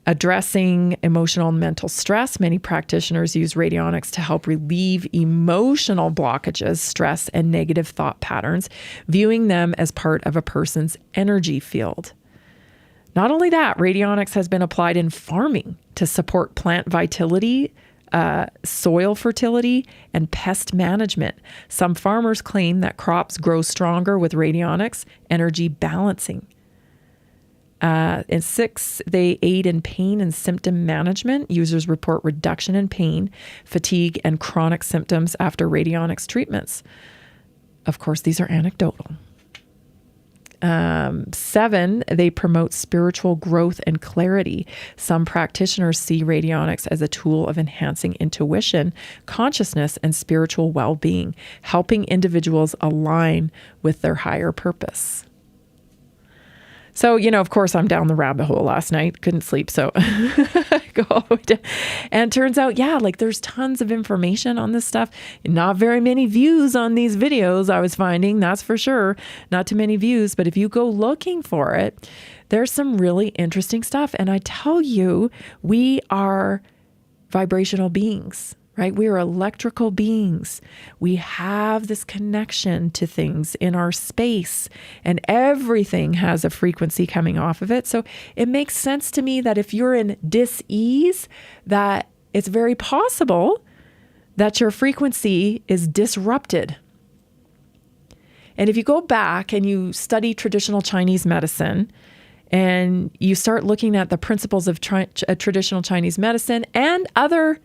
Addressing emotional and mental stress, many practitioners use radionics to help relieve emotional blockages, stress, and negative thought patterns, viewing them as part of a person's energy field. Not only that, radionics has been applied in farming to support plant vitality, soil fertility, and pest management. Some farmers claim that crops grow stronger with radionics energy balancing. And 6, they aid in pain and symptom management. Users report reduction in pain, fatigue, and chronic symptoms after radionics treatments. Of course, these are anecdotal. 7, they promote spiritual growth and clarity. Some practitioners see radionics as a tool of enhancing intuition, consciousness, and spiritual well-being, helping individuals align with their higher purpose. So, of course, I'm down the rabbit hole last night. Couldn't sleep, so go all the way down. And turns out, there's tons of information on this stuff. Not very many views on these videos, I was finding, that's for sure. Not too many views, but if you go looking for it, there's some really interesting stuff. And I tell you, we are vibrational beings, right? We are electrical beings. We have this connection to things in our space, and everything has a frequency coming off of it. So it makes sense to me that if you're in dis-ease, that it's very possible that your frequency is disrupted. And if you go back and you study traditional Chinese medicine, and you start looking at the principles of traditional Chinese medicine and other,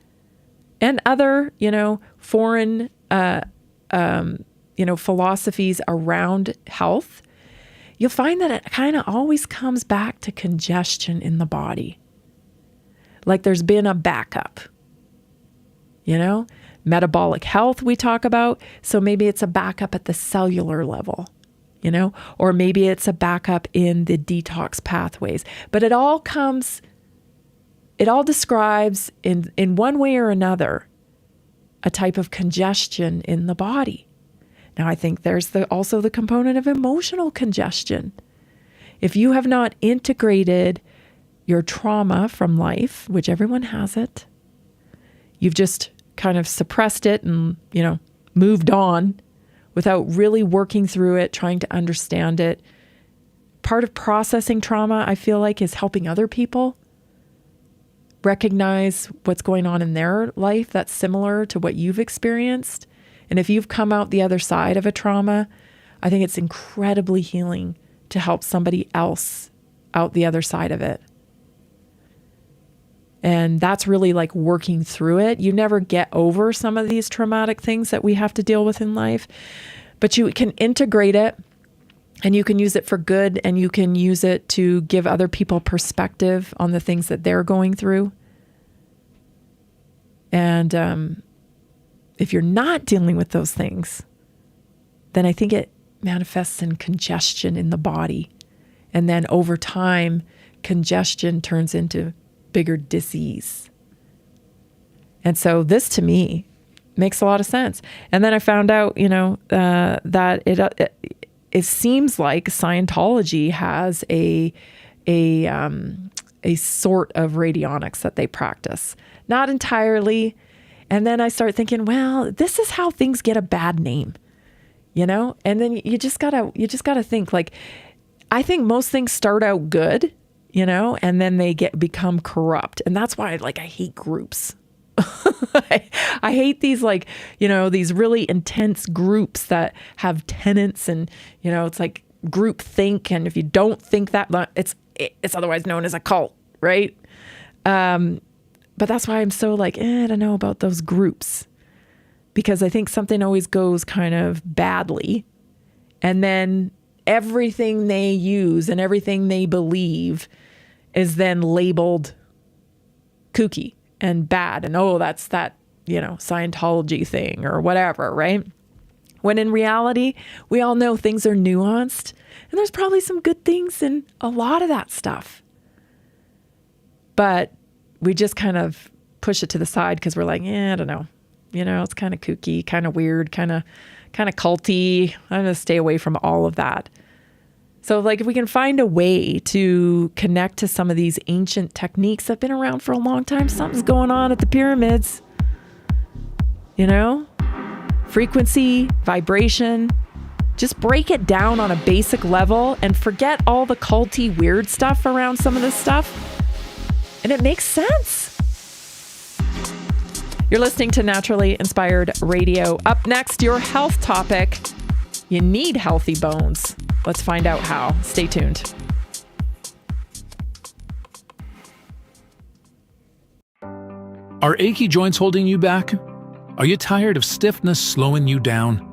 foreign, philosophies around health, you'll find that it kind of always comes back to congestion in the body. Like there's been a backup, metabolic health we talk about. So maybe it's a backup at the cellular level. Or maybe it's a backup in the detox pathways. But it all describes in one way or another a type of congestion in the body. Now, I think there's also the component of emotional congestion. If you have not integrated your trauma from life, which everyone has it, you've just kind of suppressed it and, moved on, without really working through it, trying to understand it. Part of processing trauma, I feel like, is helping other people recognize what's going on in their life that's similar to what you've experienced. And if you've come out the other side of a trauma, I think it's incredibly healing to help somebody else out the other side of it. And that's really like working through it. You never get over some of these traumatic things that we have to deal with in life, but you can integrate it and you can use it for good, and you can use it to give other people perspective on the things that they're going through. And if you're not dealing with those things, then I think it manifests in congestion in the body. And then over time, congestion turns into bigger disease. And so this to me makes a lot of sense. And then I found out, that it seems like Scientology has a sort of radionics that they practice. Not entirely. And then I start thinking, well, this is how things get a bad name, And then you just gotta think, like, I think most things start out good, and then they become corrupt. And that's why I hate groups. I hate these these really intense groups that have tenets, and, it's like group think. And if you don't think that, it's otherwise known as a cult, right? But that's why I'm so I don't know about those groups, because I think something always goes kind of badly, and then everything they use and everything they believe is then labeled kooky and bad. And, that's that, Scientology thing or whatever, right? When in reality, we all know things are nuanced, and there's probably some good things in a lot of that stuff. But we just kind of push it to the side because we're like, I don't know. It's kind of kooky, kind of weird, kind of culty. I'm going to stay away from all of that. So if we can find a way to connect to some of these ancient techniques that have been around for a long time, something's going on at the pyramids. Frequency, vibration, just break it down on a basic level and forget all the culty weird stuff around some of this stuff. And it makes sense. You're listening to Naturally Inspired Radio. Up next, your health topic. You need healthy bones. Let's find out how. Stay tuned. Are achy joints holding you back? Are you tired of stiffness slowing you down?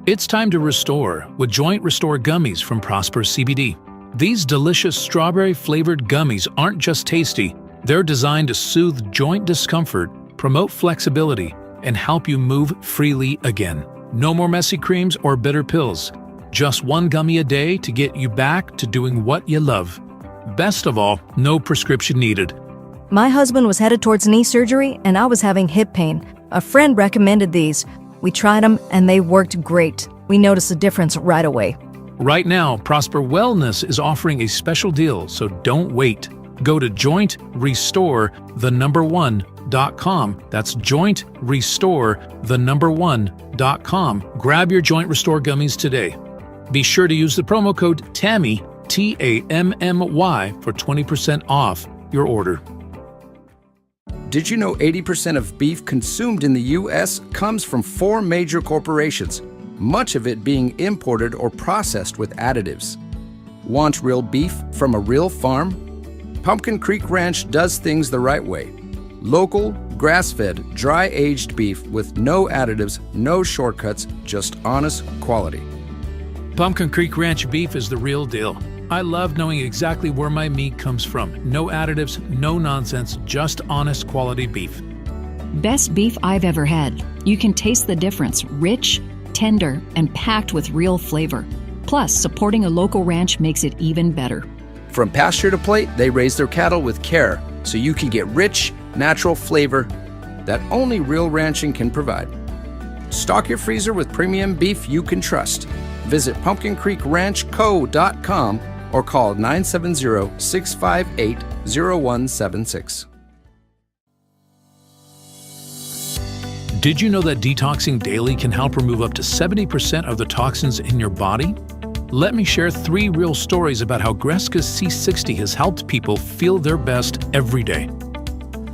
It's time to restore with Joint Restore Gummies from Prosper CBD. These delicious strawberry-flavored gummies aren't just tasty. They're designed to soothe joint discomfort, promote flexibility, and help you move freely again. No more messy creams or bitter pills. Just one gummy a day to get you back to doing what you love. Best of all, no prescription needed. My husband was headed towards knee surgery, and I was having hip pain. A friend recommended these. We tried them, and they worked great. We noticed a difference right away. Right now, Prosper Wellness is offering a special deal, so don't wait. Go to jointrestore1.com jointrestore1.com. That's jointrestore1.com. Grab your Joint Restore gummies today. Be sure to use the promo code TAMMY, TAMMY, for 20% off your order. Did you know 80% of beef consumed in the U.S. comes from 4 major corporations, much of it being imported or processed with additives? Want real beef from a real farm? Pumpkin Creek Ranch does things the right way. Local, grass-fed, dry-aged beef with no additives, no shortcuts, just honest quality. Pumpkin Creek Ranch beef is the real deal. I love knowing exactly where my meat comes from. No additives, no nonsense, just honest quality beef. Best beef I've ever had. You can taste the difference. Rich, tender, and packed with real flavor. Plus, supporting a local ranch makes it even better. From pasture to plate, they raise their cattle with care, so you can get rich, natural flavor that only real ranching can provide. Stock your freezer with premium beef you can trust. Visit pumpkincreekranchco.com or call 970-658-0176. Did you know that detoxing daily can help remove up to 70% of the toxins in your body? Let me share 3 real stories about how Greska's C60 has helped people feel their best every day.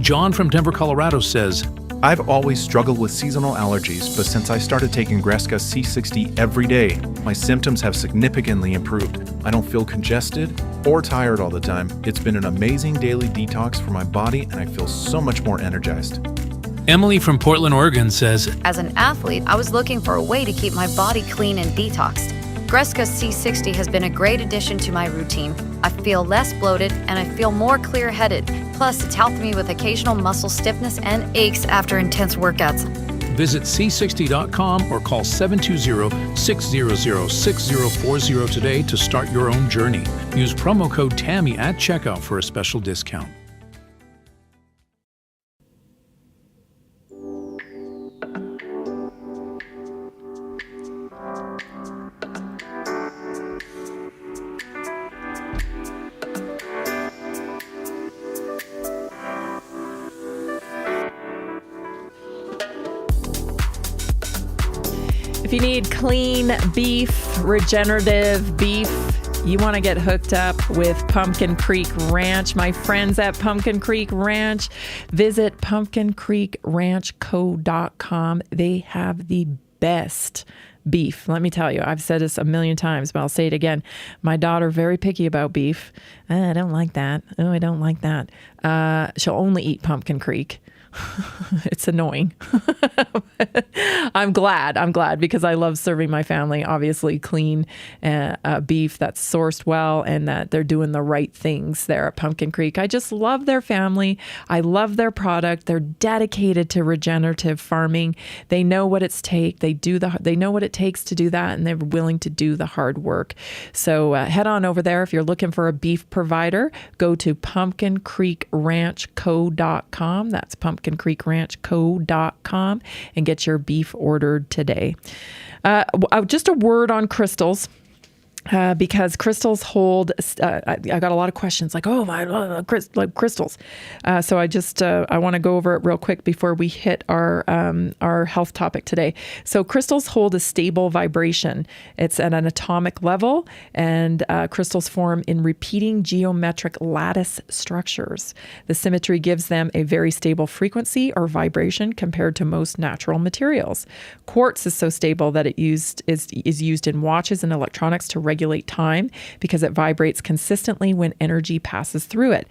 John from Denver, Colorado says, I've always struggled with seasonal allergies, but since I started taking Greska C60 every day, my symptoms have significantly improved. I don't feel congested or tired all the time. It's been an amazing daily detox for my body, and I feel so much more energized. Emily from Portland, Oregon says, As an athlete, I was looking for a way to keep my body clean and detoxed. Greska C60 has been a great addition to my routine. I feel less bloated and I feel more clear-headed. Plus, it's helped me with occasional muscle stiffness and aches after intense workouts. Visit c60.com or call 720-600-6040 today to start your own journey. Use promo code TAMMY at checkout for a special discount. If you need clean beef, regenerative beef, you want to get hooked up with Pumpkin Creek Ranch. My friends at Pumpkin Creek Ranch, visit pumpkincreekranchco.com. They have the best beef. Let me tell you, I've said this a million times, but I'll say it again. My daughter, very picky about beef. I don't like that. Oh, I don't like that. She'll only eat Pumpkin Creek. It's annoying. I'm glad because I love serving my family, obviously clean beef that's sourced well and that they're doing the right things there at Pumpkin Creek. I just love their family. I love their product. They're dedicated to regenerative farming. They know what it's take. They know what it takes to do that, and they're willing to do the hard work. So head on over there. If you're looking for a beef provider, go to pumpkincreekranchco.com. That's pumpkincreekranchco.com and get your beef ordered today. Just a word on crystals. Because crystals hold, I got a lot of questions like, oh, I love crystals. So I want to go over it real quick before we hit our health topic today. So crystals hold a stable vibration. It's at an atomic level, and crystals form in repeating geometric lattice structures. The symmetry gives them a very stable frequency or vibration compared to most natural materials. Quartz is so stable that it is used in watches and electronics to regulate time because it vibrates consistently when energy passes through it.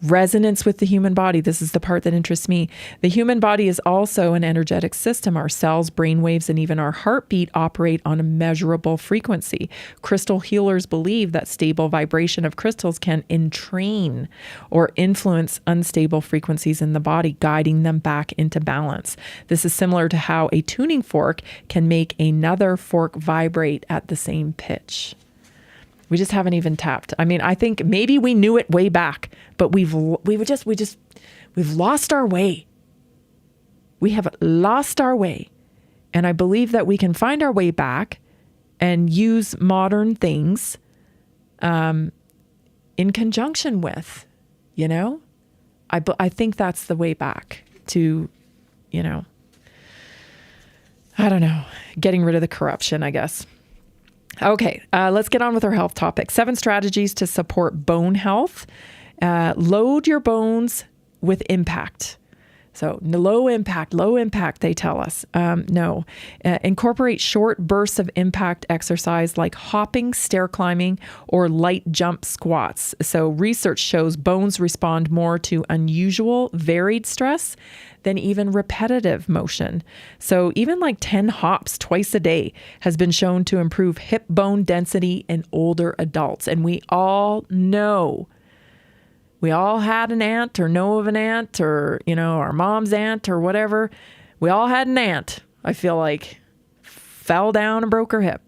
Resonance with the human body. This is the part that interests me. The human body is also an energetic system. Our cells, brain waves, and even our heartbeat operate on a measurable frequency. Crystal healers believe that stable vibration of crystals can entrain or influence unstable frequencies in the body, guiding them back into balance. This is similar to how a tuning fork can make another fork vibrate at the same pitch. We just haven't even tapped. I mean, I think maybe we knew it way back, but we've lost our way. We have lost our way. And I believe that we can find our way back and use modern things in conjunction with, I think that's the way back. to, I don't know, getting rid of the corruption, I guess. Okay, let's get on with our health topic. 7 strategies to support bone health. Load your bones with impact. So low impact, they tell us. No. Incorporate short bursts of impact exercise like hopping, stair climbing, or light jump squats. So research shows bones respond more to unusual, varied stress than even repetitive motion. So even like 10 hops twice a day has been shown to improve hip bone density in older adults. And we all know, we all had an aunt or know of an aunt or, our mom's aunt or whatever. We all had an aunt, I feel like, fell down and broke her hip.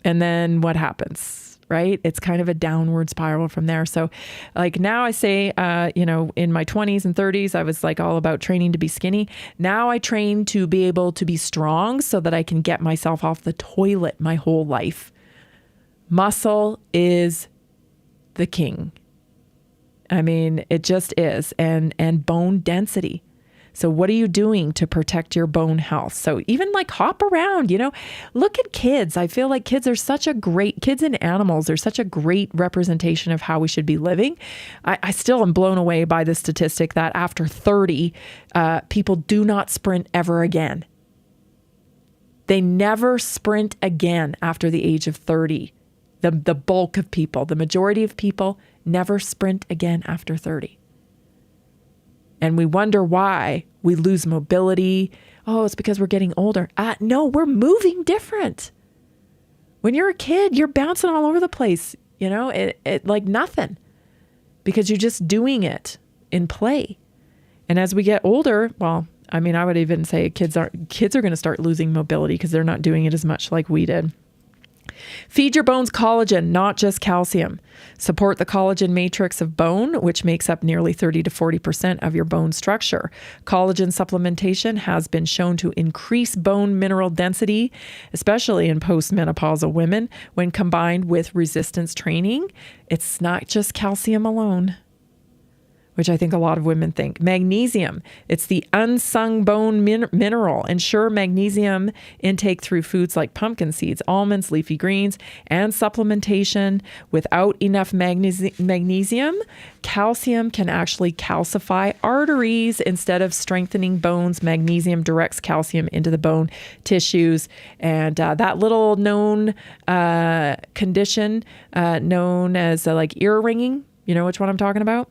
And then what happens, right? It's kind of a downward spiral from there. So like now I say, in my 20s and 30s, I was like all about training to be skinny. Now I train to be able to be strong so that I can get myself off the toilet my whole life. Muscle is the king. I mean, it just is. And bone density. So what are you doing to protect your bone health? So even like hop around, look at kids. I feel like kids and animals are such a great representation of how we should be living. I still am blown away by the statistic that after 30, people do not sprint ever again. They never sprint again after the age of 30. The bulk of people, the majority of people never sprint again after 30. And we wonder why we lose mobility. Oh, it's because we're getting older. No, we're moving different. When you're a kid, you're bouncing all over the place, it like nothing, because you're just doing it in play. And as we get older, well, I mean, I would even say kids are going to start losing mobility because they're not doing it as much like we did. Feed your bones collagen, not just calcium. Support the collagen matrix of bone, which makes up nearly 30 to 40% of your bone structure. Collagen supplementation has been shown to increase bone mineral density, especially in postmenopausal women, when combined with resistance training. It's not just calcium alone, which I think a lot of women think. Magnesium, it's the unsung bone mineral. Ensure magnesium intake through foods like pumpkin seeds, almonds, leafy greens, and supplementation. Without enough magnesium, calcium can actually calcify arteries instead of strengthening bones. Magnesium directs calcium into the bone tissues. And that little known condition known as like ear ringing, you know which one I'm talking about?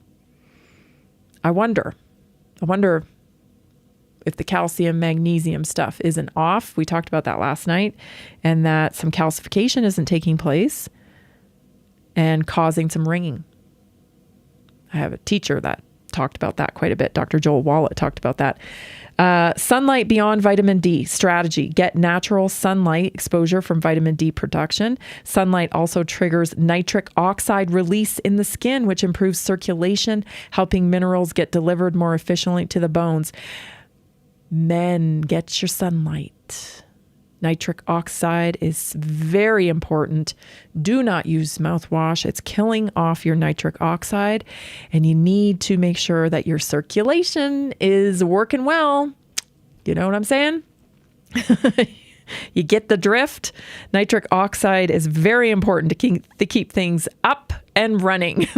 I wonder if the calcium magnesium stuff isn't off. We talked about that last night, and that some calcification isn't taking place and causing some ringing. I have a teacher that talked about that quite a bit. Dr. Joel Wallet talked about that. Sunlight beyond vitamin D strategy. Get natural sunlight exposure from vitamin D production. Sunlight also triggers nitric oxide release in the skin, which improves circulation, helping minerals get delivered more efficiently to the bones. Men, get your sunlight. Nitric oxide is very important. Do not use mouthwash. It's killing off your nitric oxide, and you need to make sure that your circulation is working well. You know what I'm saying? You get the drift? Nitric oxide is very important to keep things up and running.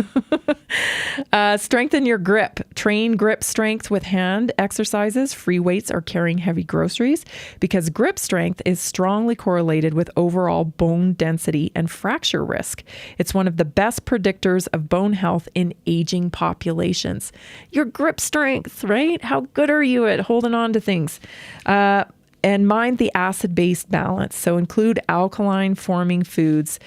Strengthen your grip. Train grip strength with hand exercises, free weights, or carrying heavy groceries, because grip strength is strongly correlated with overall bone density and fracture risk. It's one of the best predictors of bone health in aging populations. Your grip strength, right? How good are you at holding on to things? And mind the acid-base balance. So include alkaline-forming foods.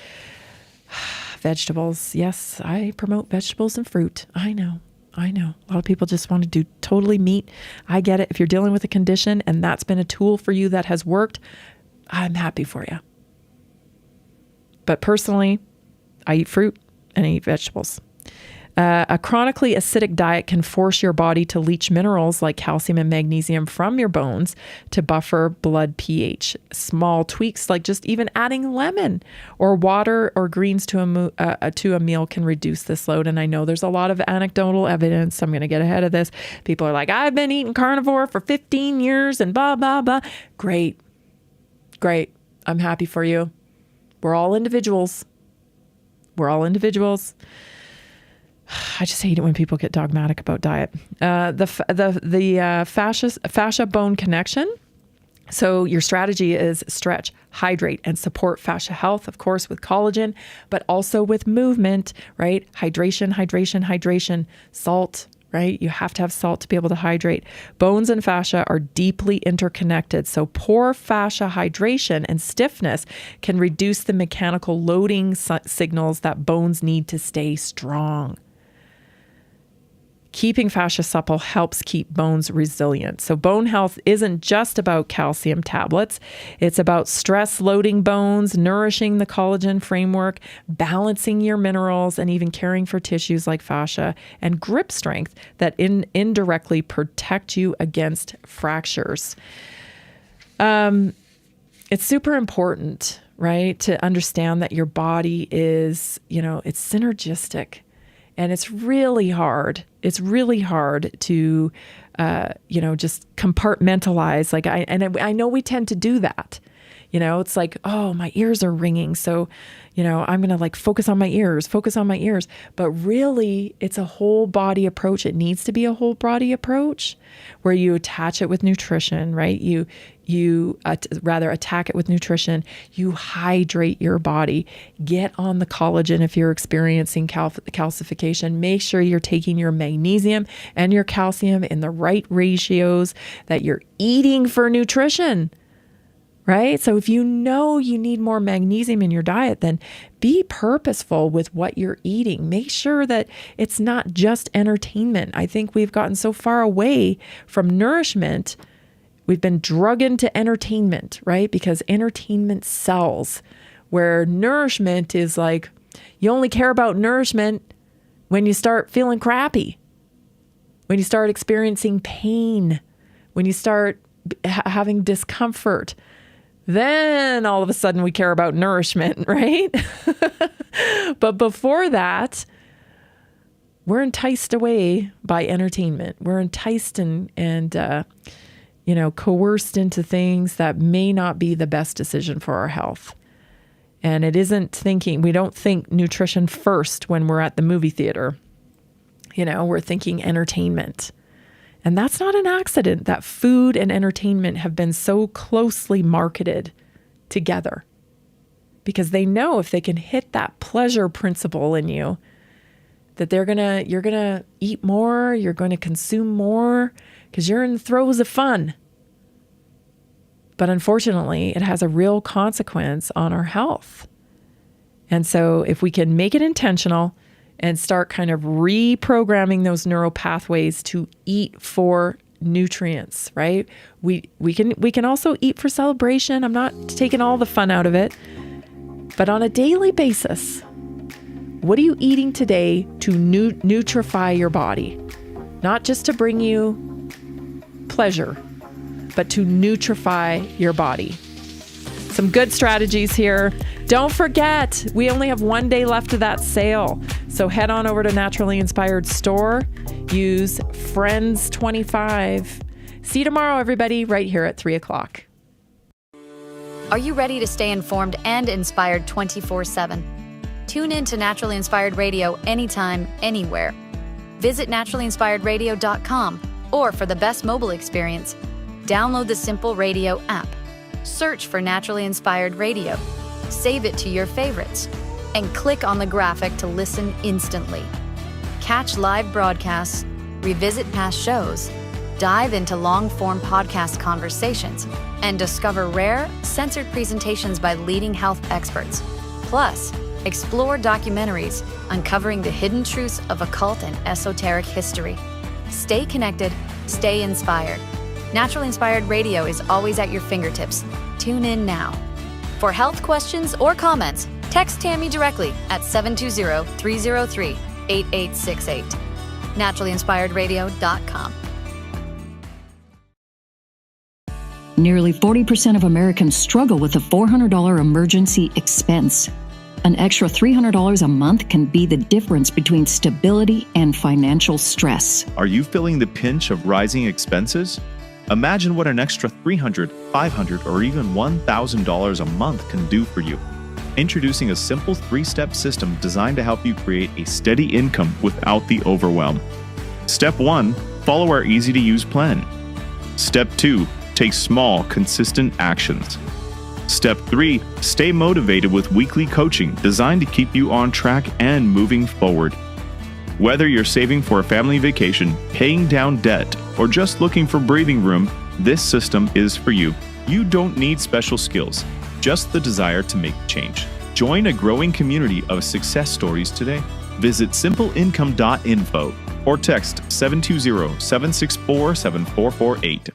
Vegetables. Yes, I promote vegetables and fruit. I know. A lot of people just want to do totally meat. I get it. If you're dealing with a condition and that's been a tool for you that has worked, I'm happy for you. But personally, I eat fruit and I eat vegetables. A chronically acidic diet can force your body to leach minerals like calcium and magnesium from your bones to buffer blood pH. Small tweaks like just even adding lemon or water or greens to a meal can reduce this load. And I know there's a lot of anecdotal evidence. I'm going to get ahead of this. People are like, I've been eating carnivore for 15 years and blah, blah, blah. Great. I'm happy for you. We're all individuals. I just hate it when people get dogmatic about diet. The fascia bone connection. So your strategy is stretch, hydrate, and support fascia health, of course, with collagen, but also with movement, right? Hydration, salt, right? You have to have salt to be able to hydrate. Bones and fascia are deeply interconnected. So poor fascia hydration and stiffness can reduce the mechanical loading signals that bones need to stay strong. Keeping fascia supple helps keep bones resilient. So bone health isn't just about calcium tablets. It's about stress loading bones, nourishing the collagen framework, balancing your minerals, and even caring for tissues like fascia and grip strength that indirectly protect you against fractures. It's super important, right, to understand that your body is, it's synergistic. And it's really hard. It's really hard to, just compartmentalize. I know we tend to do that. It's like, oh, my ears are ringing. So, I'm going to focus on my ears. But really, it's a whole body approach. It needs to be a whole body approach where you attach it with nutrition, right? You rather attack it with nutrition. You hydrate your body. Get on the collagen if you're experiencing calcification. Make sure you're taking your magnesium and your calcium in the right ratios, that you're eating for nutrition. Right? So if you know you need more magnesium in your diet, then be purposeful with what you're eating. Make sure that it's not just entertainment. I think we've gotten so far away from nourishment. We've been drugged into entertainment, right? Because entertainment sells, where nourishment is like, you only care about nourishment when you start feeling crappy, when you start experiencing pain, when you start having discomfort. Then all of a sudden we care about nourishment, right? But before that, we're enticed away by entertainment. We're enticed and coerced into things that may not be the best decision for our health. And it isn't we don't think nutrition first when we're at the movie theater. We're thinking entertainment. And that's not an accident that food and entertainment have been so closely marketed together, because they know if they can hit that pleasure principle in you, that you're going to eat more, you're going to consume more, because you're in the throes of fun. But unfortunately, it has a real consequence on our health. And so if we can make it intentional and start kind of reprogramming those neural pathways to eat for nutrients, right? We can also eat for celebration. I'm not taking all the fun out of it, but on a daily basis, what are you eating today to nutrify your body? Not just to bring you pleasure, but to nutrify your body. Some good strategies here. Don't forget, we only have one day left of that sale. So head on over to Naturally Inspired Store. Use FRIENDS25. See you tomorrow, everybody, right here at 3 o'clock. Are you ready to stay informed and inspired 24/7? Tune in to Naturally Inspired Radio anytime, anywhere. Visit naturallyinspiredradio.com, or for the best mobile experience, download the Simple Radio app. Search for Naturally Inspired Radio, save it to your favorites, and click on the graphic to listen instantly. Catch live broadcasts, revisit past shows, dive into long-form podcast conversations, and discover rare, censored presentations by leading health experts. Plus, explore documentaries uncovering the hidden truths of occult and esoteric history. Stay connected, stay inspired. Naturally Inspired Radio is always at your fingertips. Tune in now. For health questions or comments, text Tammy directly at 720-303-8255. 8868. NaturallyInspiredRadio.com. Nearly 40% of Americans struggle with a $400 emergency expense. An extra $300 a month can be the difference between stability and financial stress. Are you feeling the pinch of rising expenses? Imagine what an extra $300, $500, or even $1,000 a month can do for you. Introducing a simple 3-step system designed to help you create a steady income without the overwhelm. Step 1, follow our easy-to-use plan. Step 2, take small, consistent actions. Step 3, stay motivated with weekly coaching designed to keep you on track and moving forward. Whether you're saving for a family vacation, paying down debt, or just looking for breathing room, this system is for you. You don't need special skills, just the desire to make change. Join a growing community of success stories today. Visit simpleincome.info or text 720-764-7448.